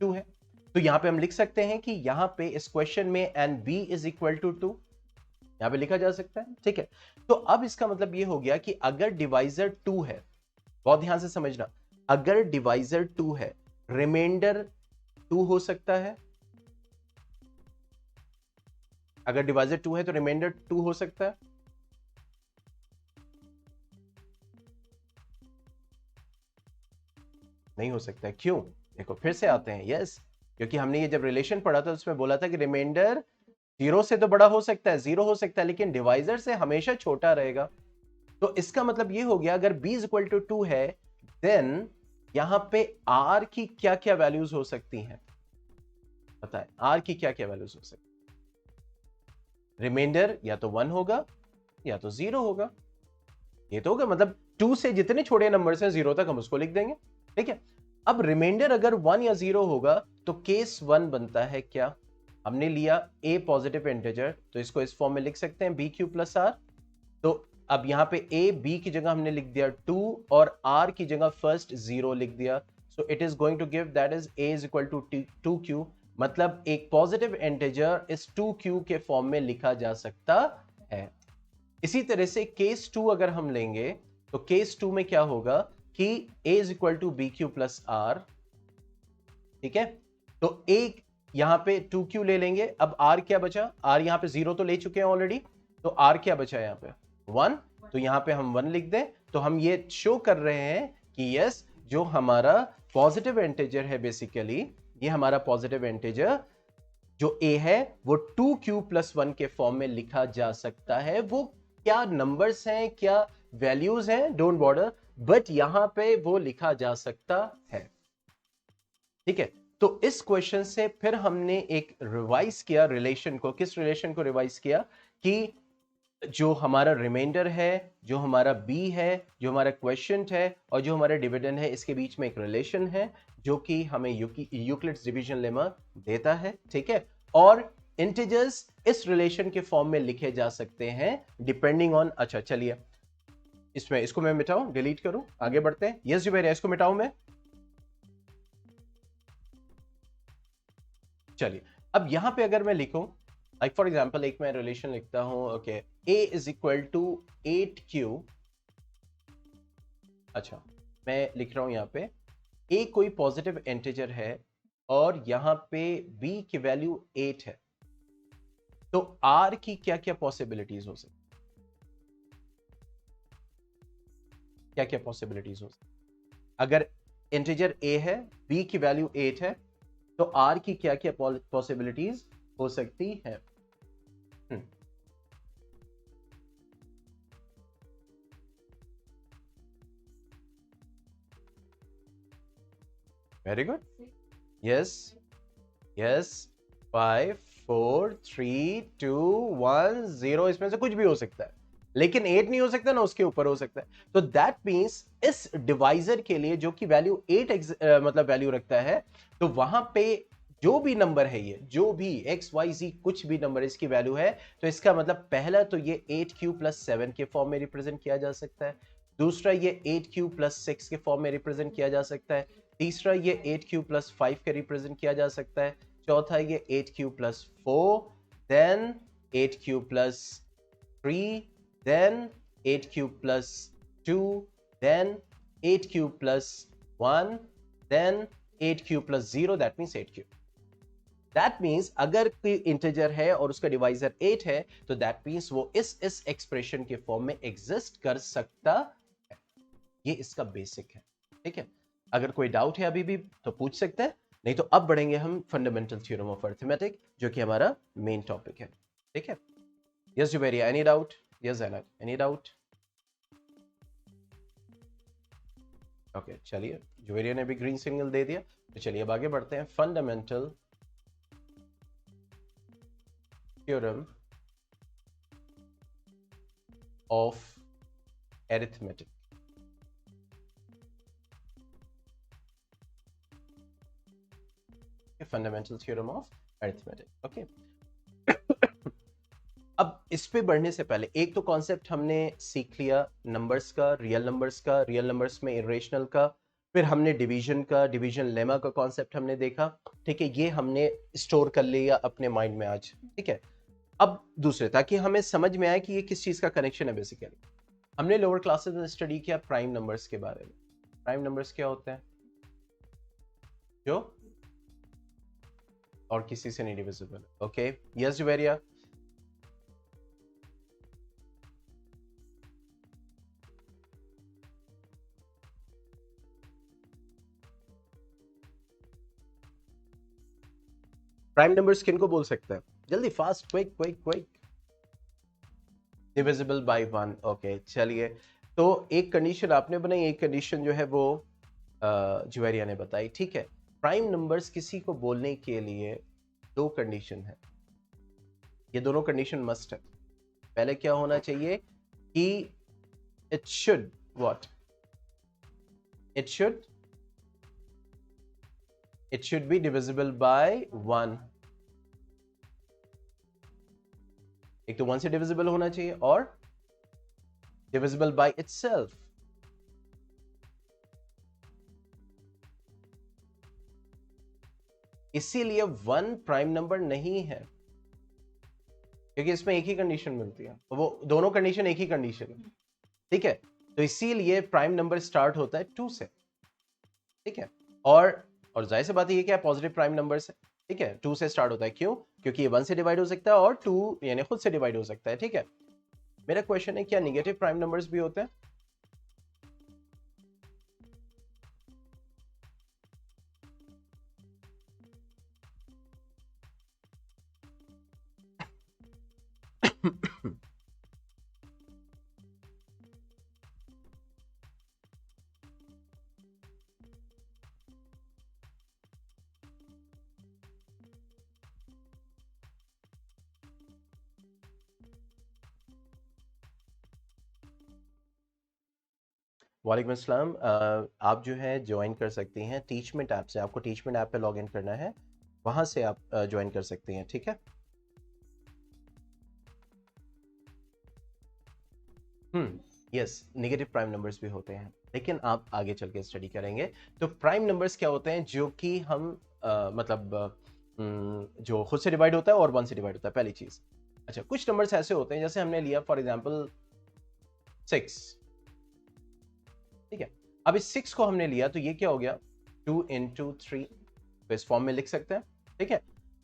2 है। तो यहां पे हम लिख सकते हैं कि यहां पे इस क्वेश्चन में and b is equal to 2, यहां पे लिखा जा सकता है, ठीक है। तो अब इसका मतलब ये हो गया कि अगर डिवाइजर 2 है, बहुत ध्यान से समझना, अगर डिवाइजर 2 है, रिमाइंडर 2 हो सकता है। अगर डिवाइजर 2 है तो रिमाइंडर 2 हो सकता है? नहीं हो सकता है। क्यों? देखो, फिर से आते हैं। यस, क्योंकि हमने ये जब रिलेशन पढ़ा था उसमें बोला था कि रिमाइंडर 0 से तो बड़ा हो सकता है, 0 हो सकता है, लेकिन डिवाइजर से हमेशा छोटा रहेगा। तो इसका मतलब ये हो गया, अगर b इज इक्वल टू 2 है, देन यहां पे r की क्या क्या वैल्यूज हो सकती हैं? बताएं, r की क्या क्या वैल्यूज हो सकती? रिमाइंडर या तो 1 होगा या तो 0 होगा, ये तो होगा, मतलब 2 से जितने छोटे नंबर्स हैं 0 तक हम उसको लिख देंगे, ठीक है। अब रिमाइंडर अगर 1 या 0 होगा तो केस 1 बनता है क्या, हमने लिया a पॉजिटिव इंटीजर, तो इसको इस फॉर्म में लिख सकते हैं bq प्लस आर। तो अब यहां पे a b की जगह हमने लिख दिया 2 और r की जगह फर्स्ट 0 लिख दिया। So it is going to give that is a is equal to 2q, मतलब एक पॉजिटिव इंटीजर इस 2q के फॉर्म में लिखा जा सकता है। इसी तरह से केस 2 अगर हम लेंगे तो केस 2 में क्या होगा कि a is equal to B Q plus R, ठीक है। तो एक यहां पे 2q ले लेंगे, अब r क्या बचा, r यहां पे 0 तो ले चुके हैं ऑलरेडी, तो r क्या बचा यहां पे 1, तो यहां पे हम 1 लिख दें। तो हम ये शो कर रहे हैं कि यस, जो हमारा पॉजिटिव इंटीजर है बेसिकली, ये हमारा पॉजिटिव इंटीजर जो a है वो 2q प्लस 1 के फॉर्म में लिखा जा सकता है। वो क्या नंबर्स हैं, क्या वैल्यूज हैं, डोंट बॉर्डर, बट यहां पे वो लिखा जा सकता है, ठीक है। तो इस क्वेश्चन से फिर हमने एक रिवाइज किया रिलेशन को, किस रिलेशन को रिवाइज किया कि जो हमारा रिमाइंडर है, जो हमारा बी है, जो हमारा क्वेश्चन है और जो हमारा डिविडेंड है, इसके बीच में एक रिलेशन है जो कि हमें यूक्लिड्स डिवीजन लेमा देता है, ठीक है। और इंटीजर्स इस रिलेशन के फॉर्म में लिखे जा सकते हैं डिपेंडिंग ऑन, अच्छा चलिए इसमें इसको मैं मिटाऊं, डिलीट करूं, आगे बढ़ते हैं। यस जुबैर, इसको मिटाऊं मैं, चलिए। अब यहां पे अगर मैं लिखूं लाइक फॉर एग्जांपल, एक मैं रिलेशन लिखता हूं, okay, a is equal to 8q, अच्छा मैं लिख रहा हूं यहां पे a कोई पॉजिटिव इंटीजर है और यहां पे b की वैल्यू 8 है, तो r की क्या क्या पॉसिबिलिटीज हो सकती, क्या क्या पॉसिबिलिटीज हो सकती, अगर इंटीजर a है, b की वैल्यू 8 है, तो r की क्या क्या पॉसिबिलिटीज हो सकती है। वेरी गुड, यस यस, 5 4 3 2 1 0, इसमें से कुछ भी हो सकता है, लेकिन 8 नहीं हो सकता ना, उसके ऊपर हो सकता है। तो दैट मींस इस डिवाइजर के लिए जो कि वैल्यू 8 मतलब वैल्यू रखता है, तो वहां पे जो भी नंबर है, ये जो भी एक्स वाई जी कुछ भी नंबर इसकी वैल्यू है, तो इसका मतलब पहला तो ये 8q प्लस 7 के फॉर्म में रिप्रेजेंट किया जा सकता है, दूसरा ये 8q प्लस 6 के फॉर्म में रिप्रेजेंट किया जा सकता है, तीसरा ये 8q प्लस 5 के रिप्रेजेंट किया जा सकता है, चौथा ये 8q plus 4, then 8q plus 3, then 8q plus 2, then 8q plus 1, then 8q plus 0, that means 8q. That means अगर कोई इंटीजर है और उसका डिवाइजर 8 है, तो that means वो इस एक्सप्रेशन के फॉर्म में एग्जिस्ट कर सकता है। ये इसका बेसिक है, ठीक है। अगर कोई डाउट है अभी भी तो पूछ सकते हैं, नहीं तो अब बढ़ेंगे हम फंडामेंटल थ्योरम ऑफ अरिथमेटिक, जो कि हमारा मेन टॉपिक है, ठीक है। Yes Zubairia, any doubt? Yes, Zainab. Any doubt? Okay चलिए, जुवेरिया ने भी ग्रीन सिग्नल दे दिया, तो चलिए अब आगे बढ़ते हैं। Fundamental theorem of arithmetic. Fundamental theorem of arithmetic, okay. अब इस पे बढ़ने से पहले एक तो कॉन्सेप्ट हमने सीख लिया नंबर्स का, रियल नंबर्स का, रियल नंबर्स में इरेशनल का, फिर हमने डिवीजन का, डिवीजन लेमा का कॉन्सेप्ट हमने देखा, ठीक है। ये हमने स्टोर कर लिया अपने माइंड में आज, ठीक है। अब दूसरे, ताकि हमें समझ में आए कि ये किस चीज का कनेक्शन है, बेसिकली हमने लोअर क्लासेस में स्टडी किया प्राइम नंबर्स के बारे में। प्राइम नंबर्स क्या होते हैं? जो और किसी से नहीं divisible, okay. Yes Juveria, prime numbers किनको बोल सकते हैं? जल्दी, fast, quick quick quick. Divisible by 1, okay चलिए। तो एक कंडीशन आपने बनाई, एक कंडीशन जो है वो जुवेरिया ने बताई, ठीक है। प्राइम नंबर्स किसी को बोलने के लिए दो कंडीशन है, ये दोनों कंडीशन मस्ट है। पहले क्या होना चाहिए कि it should what? It should be divisible by 1. एक तो 1 से divisible होना चाहिए और divisible by itself. इसीलिए 1 प्राइम नंबर नहीं है, क्योंकि इसमें एक ही कंडीशन मिलती है, वो दोनों कंडीशन एक ही कंडीशन है, ठीक है। तो इसीलिए प्राइम नंबर स्टार्ट होता है 2 से, ठीक है। और जाहिर सी बात है, ये क्या है, पॉजिटिव प्राइम नंबर से, ठीक है। 2 से स्टार्ट होता है, क्यों? क्योंकि ये 1 से डिवाइड हो सकता है और 2 यानी खुद से डिवाइड हो सकता है, ठीक है। मेरा क्वेश्चन है, क्या निगेटिव प्राइम नंबर्स भी होते हैं? वालेकुम अस्सलाम। आप जो है ज्वाइन कर सकती हैं टीचमेंट ऐप से, आपको टीचमेंट ऐप पे लॉग इन करना है, वहां से आप ज्वाइन कर सकती हैं, ठीक है। यस, नेगेटिव प्राइम नंबर्स भी होते हैं, लेकिन आप आगे चल के स्टडी करेंगे। तो प्राइम नंबर्स क्या होते हैं, जो कि हम जो खुद से डिवाइड होता है और 1 से डिवाइड होता है, पहली चीज। अच्छा, कुछ नंबर्स ऐसे होते हैं, जैसे हमने लिया फॉर एग्जांपल 6, ठीक है। अब इस 6 को हमने लिया तो ये क्या हो गया, 2 into 3, तो इस फॉर्म में लिख सकते हैं, ठीक है।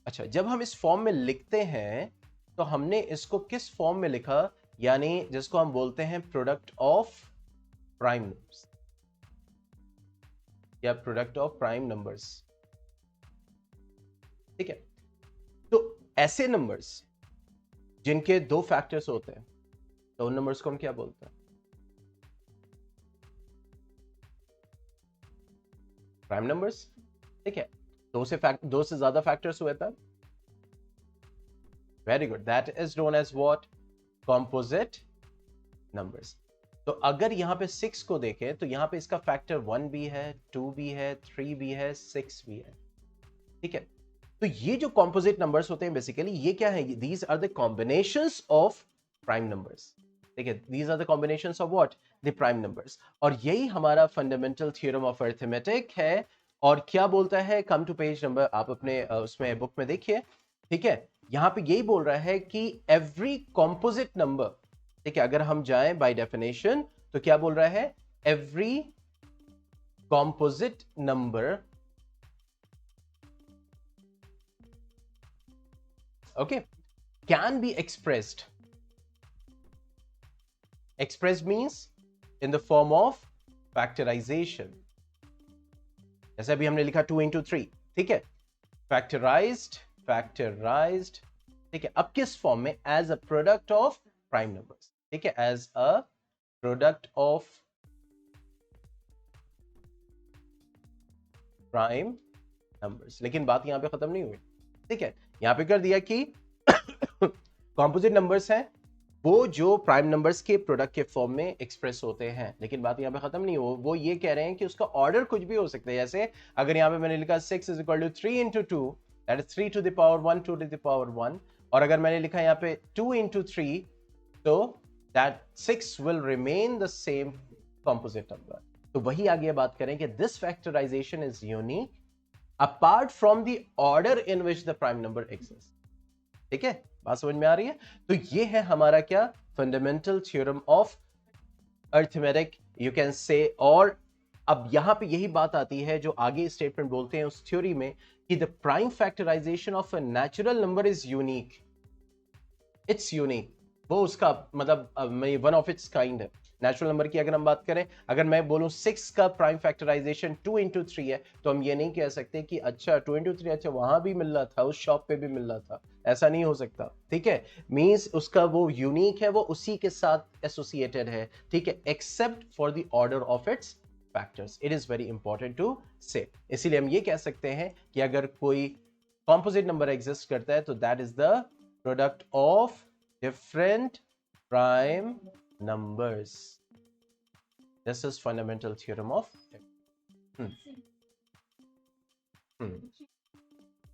अच्छा, जब हम इस फॉर्म में लिखते हैं तो हमने इसको किस फॉर्म में लिखा, यानी जिसको हम बोलते हैं प्रोडक्ट ऑफ प्राइम नंबर्स या प्रोडक्ट ऑफ प्राइम नंबर्स, ठीक है। तो ऐसे नंबर्स जिनके 2 फैक्टर्स होते हैं, तो उन नंबर्स को हम क्या बोलते हैं, प्राइम नंबर्स, ठीक है। 2 से ज्यादा फैक्टर्स हुए तब, very good, that is known as what, composite numbers. तो अगर यहां पे 6 को देखें तो यहां पे इसका फैक्टर 1 भी है, 2 भी है, 3 भी है, 6 भी है, ठीक है। तो ये जो कॉम्पोजिट नंबर्स होते हैं बेसिकली ये क्या है, these are the combinations of prime numbers, ठीक है। These are the combinations of what, the prime numbers. और यही हमारा फंडामेंटल थ्योरम ऑफ अरिथमेटिक है। और क्या बोलता है, कम टू पेज नंबर, आप अपने उसमें बुक में देखिए, ठीक है। यहां पे यही बोल रहा है कि एवरी कॉम्पोजिट नंबर, ठीक है, अगर हम जाएं बाय डेफिनेशन तो क्या बोल रहा है, every composite number, okay, can be expressed means in the form of factorization, जैसे अभी हमने लिखा 2 into 3, ठीक है, factorized, ठीक है। अब किस फॉर्म में, as a product of prime numbers, ठीक है, as a product of prime numbers. लेकिन बात यहां पे खत्म नहीं हुई, ठीक है। यहां पे कर दिया कि कॉम्पोजिट नंबर्स हैं वो जो प्राइम नंबर्स के प्रोडक्ट के फॉर्म में एक्सप्रेस होते हैं, लेकिन बात यहां पे खत्म नहीं हो, वो ये कह रहे हैं कि उसका ऑर्डर कुछ भी हो सकता है। जैसे अगर यहां पे मैंने लिखा 6 is equal to 3 into 2, that is 3 to the power 1, 2 to the power 1, और अगर मैंने लिखा यहां पे 2 into 3, तो that 6 will remain the same composite number। तो वही आगे बात करें कि this factorization is unique apart from the order in which the prime number exists, ठीक है, बात समझ में आ रही है। तो ये है हमारा क्या, fundamental theorem of arithmetic you can say. और अब यहां पे यही बात आती है जो आगे स्टेटमेंट बोलते हैं उस थ्योरी में, कि the prime factorization of a natural number is unique, it's unique, वो उसका मतलब वन ऑफ इट्स काइंड है। नेचुरल नंबर की अगर हम बात करें, अगर मैं बोलूं 6 का प्राइम फैक्टराइजेशन 2 into 3 है, तो हम ये नहीं कह सकते कि अच्छा 2 into 3, अच्छा वहां भी मिल रहा था, उस शॉप पे भी मिल रहा था, ऐसा नहीं हो सकता, ठीक है। मींस उसका वो यूनिक है, वो उसी के साथ एसोसिएटेड है, ठीक है, except for the order of its factors. It is very important to say. इसीलिए हम ये कह सकते हैं कि अगर कोई कॉम्पोजिट नंबर एग्जिस्ट करता है तो that is the product of different prime numbers, this is fundamental theorem of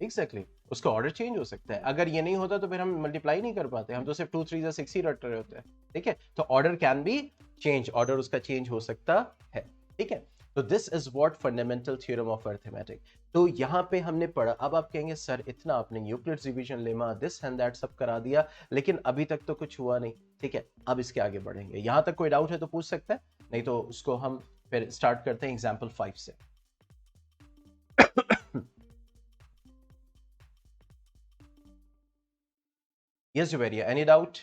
exactly उसका ऑर्डर चेंज हो सकता है। अगर ये नहीं होता तो फिर हम मल्टीप्लाई नहीं कर पाते, हम तो सिर्फ 2 3 6 ही रट रहे होते हैं। ठीक है, तो order can be change, order उसका चेंज हो सकता है। ठीक है, तो this is what fundamental theorem of arithmetic. तो यहाँ पे हमने पढ़ा। अब आप कहेंगे सर इतना आपने Euclid's division lemma this and that सब करा दिया, लेकिन अभी तक तो कुछ हुआ नहीं। ठीक है, अब इसके आगे बढ़ेंगे। यहाँ तक कोई डाउट है तो पूछ सकता है, नहीं तो उसको हम फिर स्टार्ट करते हैं एग्जाम्पल 5 से। Yes, Juveria, any doubt?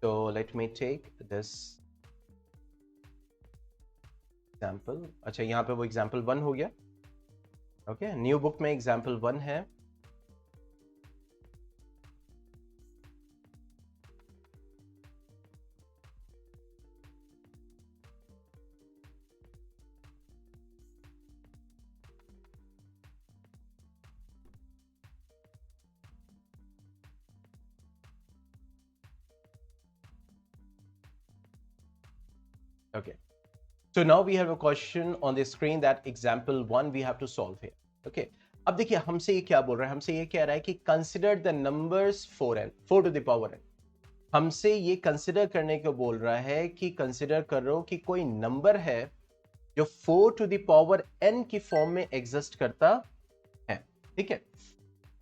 So let me take this example. अच्छा, यहाँ पे वो example 1 हो गया। ओके, न्यू बुक में example 1 है। Okay, so now we have a question on the screen that example 1 we have to solve here. Okay, अब देखिए हमसे ये क्या बोल रहा है, हमसे ये कह रहा है कि consider the numbers 4n, 4 to the power n। हमसे ये कंसिडर करने को बोल रहा है कि कंसिडर करो कि कोई नंबर है जो 4 to the power n की फॉर्म में एग्जिस्ट करता है। ठीक है,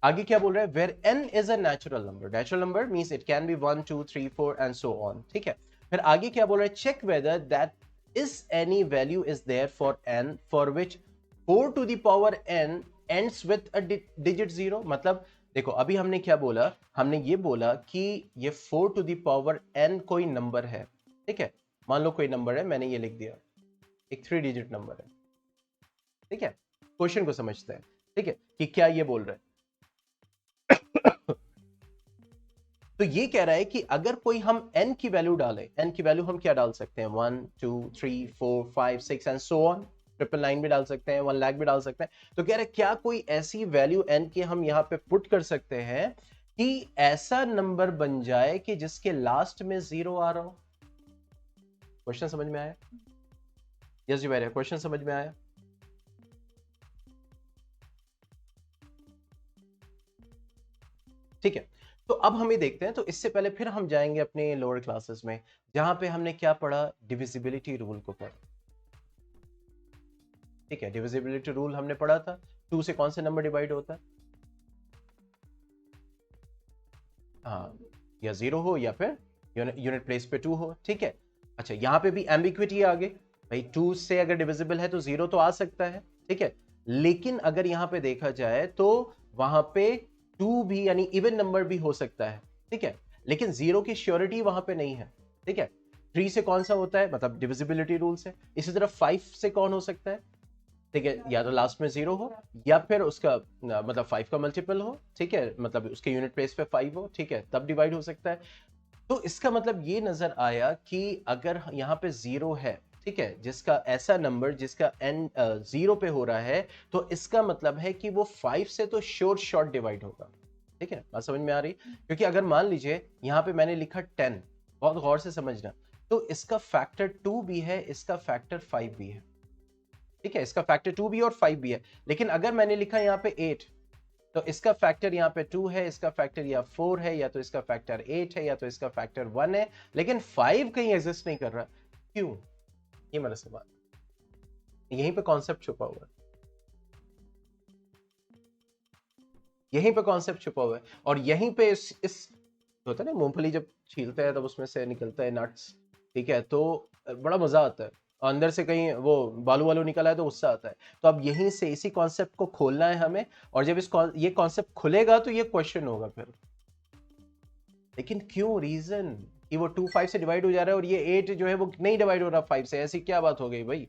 आगे क्या बोल रहा है, where n is a natural number. Natural number means it can be 1 2 3 4 and so on. ठीक है, फिर आगे क्या बोल रहा है, check whether that is any value is there for n for which 4 to the power n ends with a digit 0। मतलब देखो अभी हमने क्या बोला, हमने ये बोला कि ये 4 to the power n कोई नंबर है। ठीक है, मान लो कोई नंबर है, मैंने ये लिख दिया, एक 3 डिजिट नंबर है। ठीक है, क्वेश्चन को समझते हैं। ठीक है, कि क्या ये बोल रहा है। तो ये कह रहा है कि अगर कोई हम n की वैल्यू डालें, n की वैल्यू हम क्या डाल सकते हैं, 1 2 3 4 5 6 एंड सो ऑन, 999 भी डाल सकते हैं, 1 लाख भी डाल सकते हैं। तो कह रहे हैं क्या कोई ऐसी वैल्यू n की हम यहाँ पे पुट कर सकते हैं कि ऐसा नंबर बन जाए कि जिसके लास्ट में 0 आ रहा हो। क्वेश्चन समझ में आया? यस जी भाई, क्वेश्चन समझ में आया? ठीक है, तो अब हमें देखते हैं। तो इससे पहले फिर हम जाएंगे अपने लोअर क्लासेस में, जहां पे हमने क्या पढ़ा, डिविजिबिलिटी रूल को पढ़ा। ठीक है, डिविजिबिलिटी रूल हमने पढ़ा था। 2 से कौन से नंबर डिवाइड होता है? हाँ, या 0 हो या फिर यूनिट प्लेस पे 2 हो। ठीक है, अच्छा यहाँ पे भी एम्बिग्विटी आ गई भाई, 2 से अगर डिविजिबल है तो 0 तो आ सकता है। ठीक है, लेकिन अगर यहाँ पे देखा जाए तो वहां पे 2 भी यानी इवन नंबर भी हो सकता है। ठीक है, लेकिन 0 की श्योरिटी वहां पे नहीं है। ठीक है, 3 से कौन सा होता है, मतलब डिविजिबिलिटी रूल से। इसी तरह 5 से कौन हो सकता है, ठीक है, या तो लास्ट में 0 हो या फिर उसका मतलब 5 का मल्टीपल हो। ठीक है, मतलब उसके यूनिट प्लेस पे 5 हो। ठीक है, तब डिवाइड हो सकता है। तो इसका मतलब ये नजर आया कि अगर यहाँ पे 0 है, ठीक है, जिसका ऐसा नंबर जिसका n 0 पे हो रहा है, तो इसका मतलब है कि वो 5 से तो श्योर शॉर्ट डिवाइड होगा। ठीक है, बात समझ में आ रही? क्योंकि अगर मान लीजिए यहाँ पे मैंने लिखा 10, बहुत गौर से समझना, तो इसका फैक्टर 2 भी है, इसका फैक्टर 5 भी है। ठीक है, इसका फैक्टर 2 भी और 5 भी है। लेकिन अगर मैंने लिखा यहाँ पे 8, तो इसका फैक्टर यहाँ पे 2 है, इसका फैक्टर या 4 है, या तो इसका फैक्टर 8 है, या तो इसका फैक्टर 1 है, लेकिन 5 कहीं एग्जिस्ट नहीं कर रहा। क्यों? ये मेरा सवाल, यहीं पे कॉन्सेप्ट छुपा हुआ है, यहीं पे कॉन्सेप्ट छुपा हुआ है। और यहीं पे इस होता है ना, मूंगफली जब छीलते हैं तब उसमें से निकलता है नट्स। ठीक है, तो बड़ा मजा आता है, और अंदर से कहीं वो बालू वालू निकला है तो गुस्सा आता है। तो अब यहीं से इसी कॉन्सेप्ट को खोलना है हमें, और जब ये कॉन्सेप्ट खुलेगा तो ये क्वेश्चन होगा फिर, लेकिन क्यों, रीजन कि वो 2 5 से डिवाइड हो जा रहा है और ये 8 जो है वो नहीं डिवाइड हो रहा 5 से, ऐसी क्या बात हो गई भाई?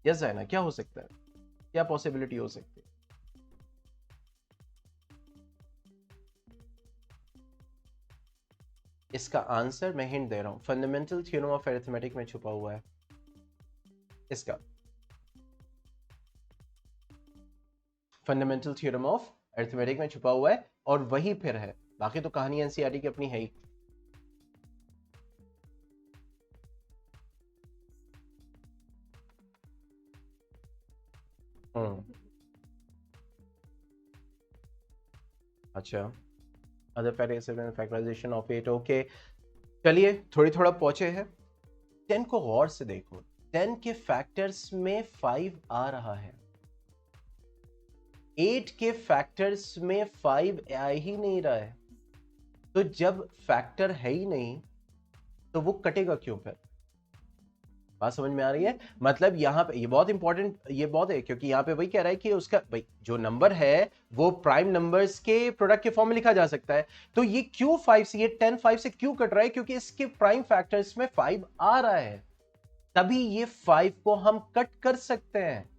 यस है ना, क्या हो सकता है, क्या पॉसिबिलिटी हो सकती है? इसका आंसर मैं हिंट दे रहा हूं, फंडामेंटल थ्योरम ऑफ अरिथमेटिक में छुपा हुआ है इसका। फंडामेंटल थ्योरम ऑफ अरिथमेटिक में छुपा हुआ है, और वही फिर है, बाकी तो कहानी एनसीईआरटी की अपनी है ही। अच्छा, other factorization of it, okay. चलिए थोड़ी थोड़ा पहुंचे हैं। 10 को गौर से देखो, 10 के फैक्टर्स में 5 आ रहा है, 8 के फैक्टर्स में 5 आ ही नहीं रहा है, तो जब फैक्टर है ही नहीं तो वो कटेगा क्यों फिर? बात समझ में आ रही है? मतलब यहाँ पे ये बहुत इंपॉर्टेंट, ये बहुत है, क्योंकि यहाँ पे वही कह रहा है कि उसका भाई जो नंबर है वो प्राइम नंबर्स के प्रोडक्ट के फॉर्म में लिखा जा सकता है, तो ये क्यों 5 से, ये 10 5 से क्यों कट रहा है? क्योंकि इसके प्राइम फैक्टर्स में 5 आ रहा है, तभी ये 5 को हम कट कर सकते हैं,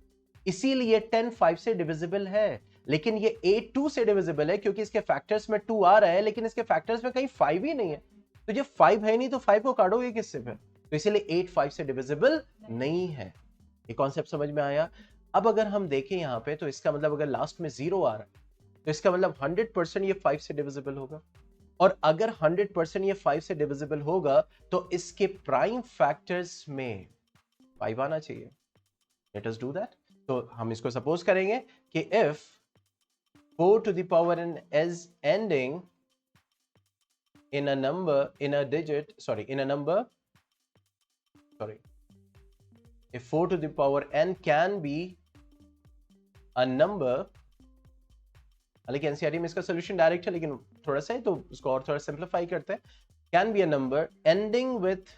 इसीलिए 10 5 से डिविजिबल है। लेकिन ये 8 2 से डिविजिबल है क्योंकि इसके फैक्टर्स में 2 आ रहा है, लेकिन इसके फैक्टर्स में कहीं 5 ही नहीं है, तो जब 5 है नहीं तो 5 को काटोगे किससे फिर? तो इसीलिए 8 5 से डिविजिबल नहीं है। ये कॉन्सेप्ट समझ में आया? अब अगर हम देखें यहां पे, तो इसका मतलब अगर लास्ट में 0 आ रहा है तो इसका मतलब 100% ये 5 से डिविजिबल होगा, और अगर 100% ये 5 से डिविजिबल होगा तो इसके प्राइम फैक्टर्स में 5 आना चाहिए। Let us do that. तो हम इसको सपोज करेंगे कि if 4 to the power n is ending in a number, in a digit, sorry, in a number, sorry, if 4 to the power n can be a number, हालांकि NCERT में इसका solution direct है, लेकिन थोड़ा सा है तो उसको और थोड़ा सिंप्लीफाई करते हैं। Can be a number ending with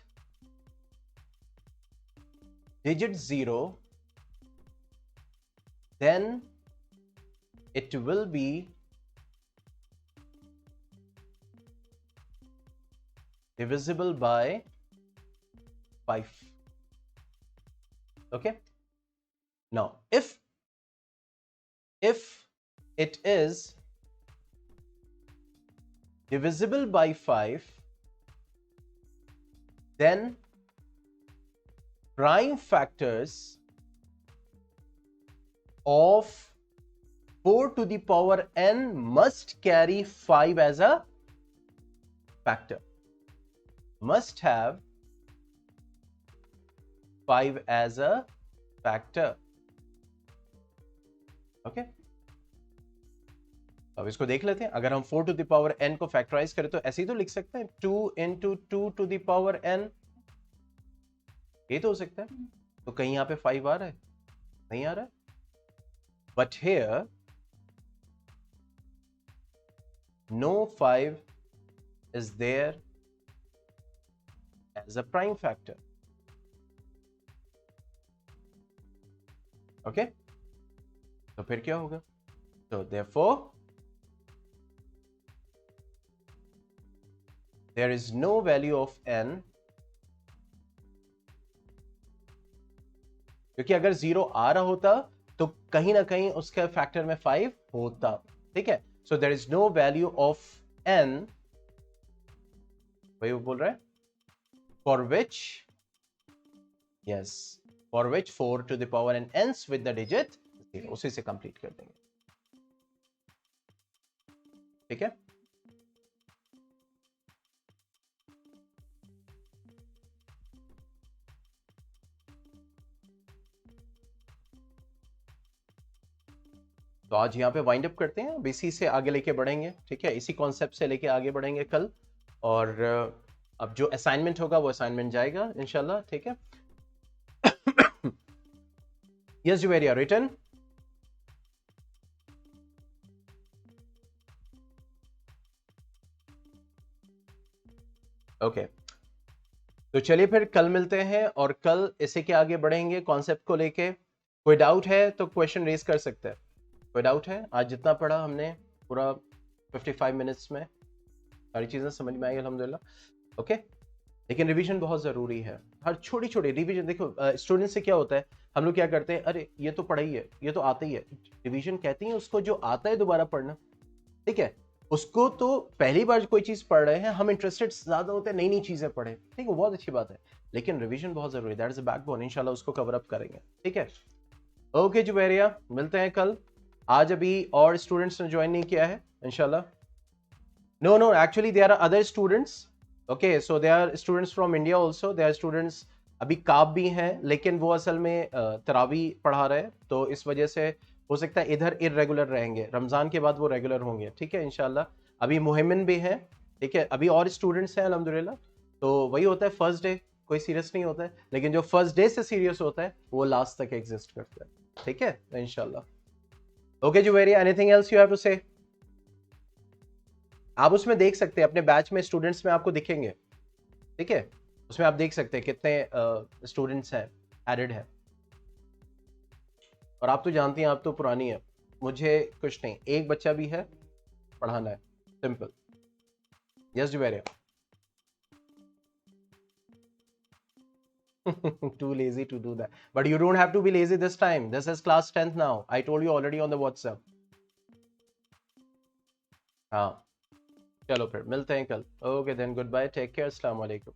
digit 0, then it will be divisible by 5. Okay, now if it is divisible by 5, then prime factors of 4 to the power n must carry 5 as a factor, must have 5 as a factor. Okay, अब इसको देख लेते हैं। अगर हम 4 to the power n को factorise करें तो ऐसे ही तो लिख सकते हैं, 2 into 2 to the power n, ये तो हो सकता है। तो कहीं यहां पे 5 आ रहा है? नहीं आ रहा है। But here no 5 is there as a prime factor. Okay, तो फिर क्या होगा? So therefore there is no value of n, क्योंकि अगर 0 आ रहा होता तो कहीं ना कहीं उसके फैक्टर में 5 होता। ठीक है, so there is no value of n, वही वो बोल रहा है, for which, yes, for which 4 to the power n ends with the digit 0, उसी से कंप्लीट कर देंगे। ठीक है, तो आज यहाँ पे वाइंड अप करते हैं, अब इसी से आगे लेके बढ़ेंगे। ठीक है, इसी कॉन्सेप्ट से लेके आगे बढ़ेंगे कल, और अब जो असाइनमेंट होगा वो असाइनमेंट जाएगा इंशाल्लाह। ठीक है, यस जुवेरिया, रिटन। ओके, तो चलिए फिर कल मिलते हैं, और कल इसे के आगे बढ़ेंगे कॉन्सेप्ट को लेके। कोई डाउट है तो क्वेश्चन रेज कर सकते हैं। कोई डाउट है? आज जितना पढ़ा हमने पूरा 55 मिनट्स में सारी चीज़ें समझ में आई अल्हम्दुलिल्लाह। ओके, लेकिन रिवीजन बहुत ज़रूरी है, हर छोटी छोटी रिवीजन। देखो स्टूडेंट से क्या होता है, हम लोग क्या करते हैं, अरे ये तो पढ़ा ही है, ये तो आता ही है। रिवीजन कहती है उसको जो आता है दोबारा पढ़ना। ठीक है, उसको तो पहली बार कोई चीज़ पढ़ रहे हैं, हम इंटरेस्टेड ज़्यादा होते हैं नई नई चीज़ें पढ़े। ठीक है, बहुत अच्छी बात है, लेकिन रिवीजन बहुत ज़रूरी है, दैट इज़ अ बैकबोन। इंशाल्लाह उसको कवर अप करेंगे। ठीक है, ओके जुबैरिया, मिलते हैं कल। आज अभी और स्टूडेंट्स ने ज्वाइन नहीं किया है इंशाल्लाह? No no, actually there are other students, okay, so there are students from India also, there are students, अभी काब भी हैं, लेकिन वो असल में तरावी पढ़ा रहे हैं, तो इस वजह से हो सकता है इधर इरेगुलर रहेंगे, रमज़ान के बाद वो रेगुलर होंगे, ठीक है इंशाल्लाह। अभी मुहिमिन भी हैं, ठीक है, अभी और स्टूडेंट्स हैं अल्हम्दुलिल्लाह। तो वही होता है, फर्स्ट डे कोई सीरियस नहीं होता है, लेकिन जो फर्स्ट डे से सीरियस होता है वो लास्ट तक एग्जिस्ट करता है, ठीक है इंशाल्लाह। Okay Juveria, anything else you have to say? आप उसमें देख सकते हैं, अपने बैच में स्टूडेंट्स में आपको दिखेंगे, ठीक है, उसमें आप देख सकते हैं कितने स्टूडेंट्स हैं, एडेड है। और आप तो जानती हैं, आप तो पुरानी है, मुझे कुछ नहीं, एक बच्चा भी है, पढ़ाना है, simple. Yes Juveria. Too lazy to do that, but you don't have to be lazy this time. This is class 10th now. I told you already on the WhatsApp. हाँ, चलो फिर मिलते हैं कल। Okay then, good bye, take care, अस्सलाम वालेकुम।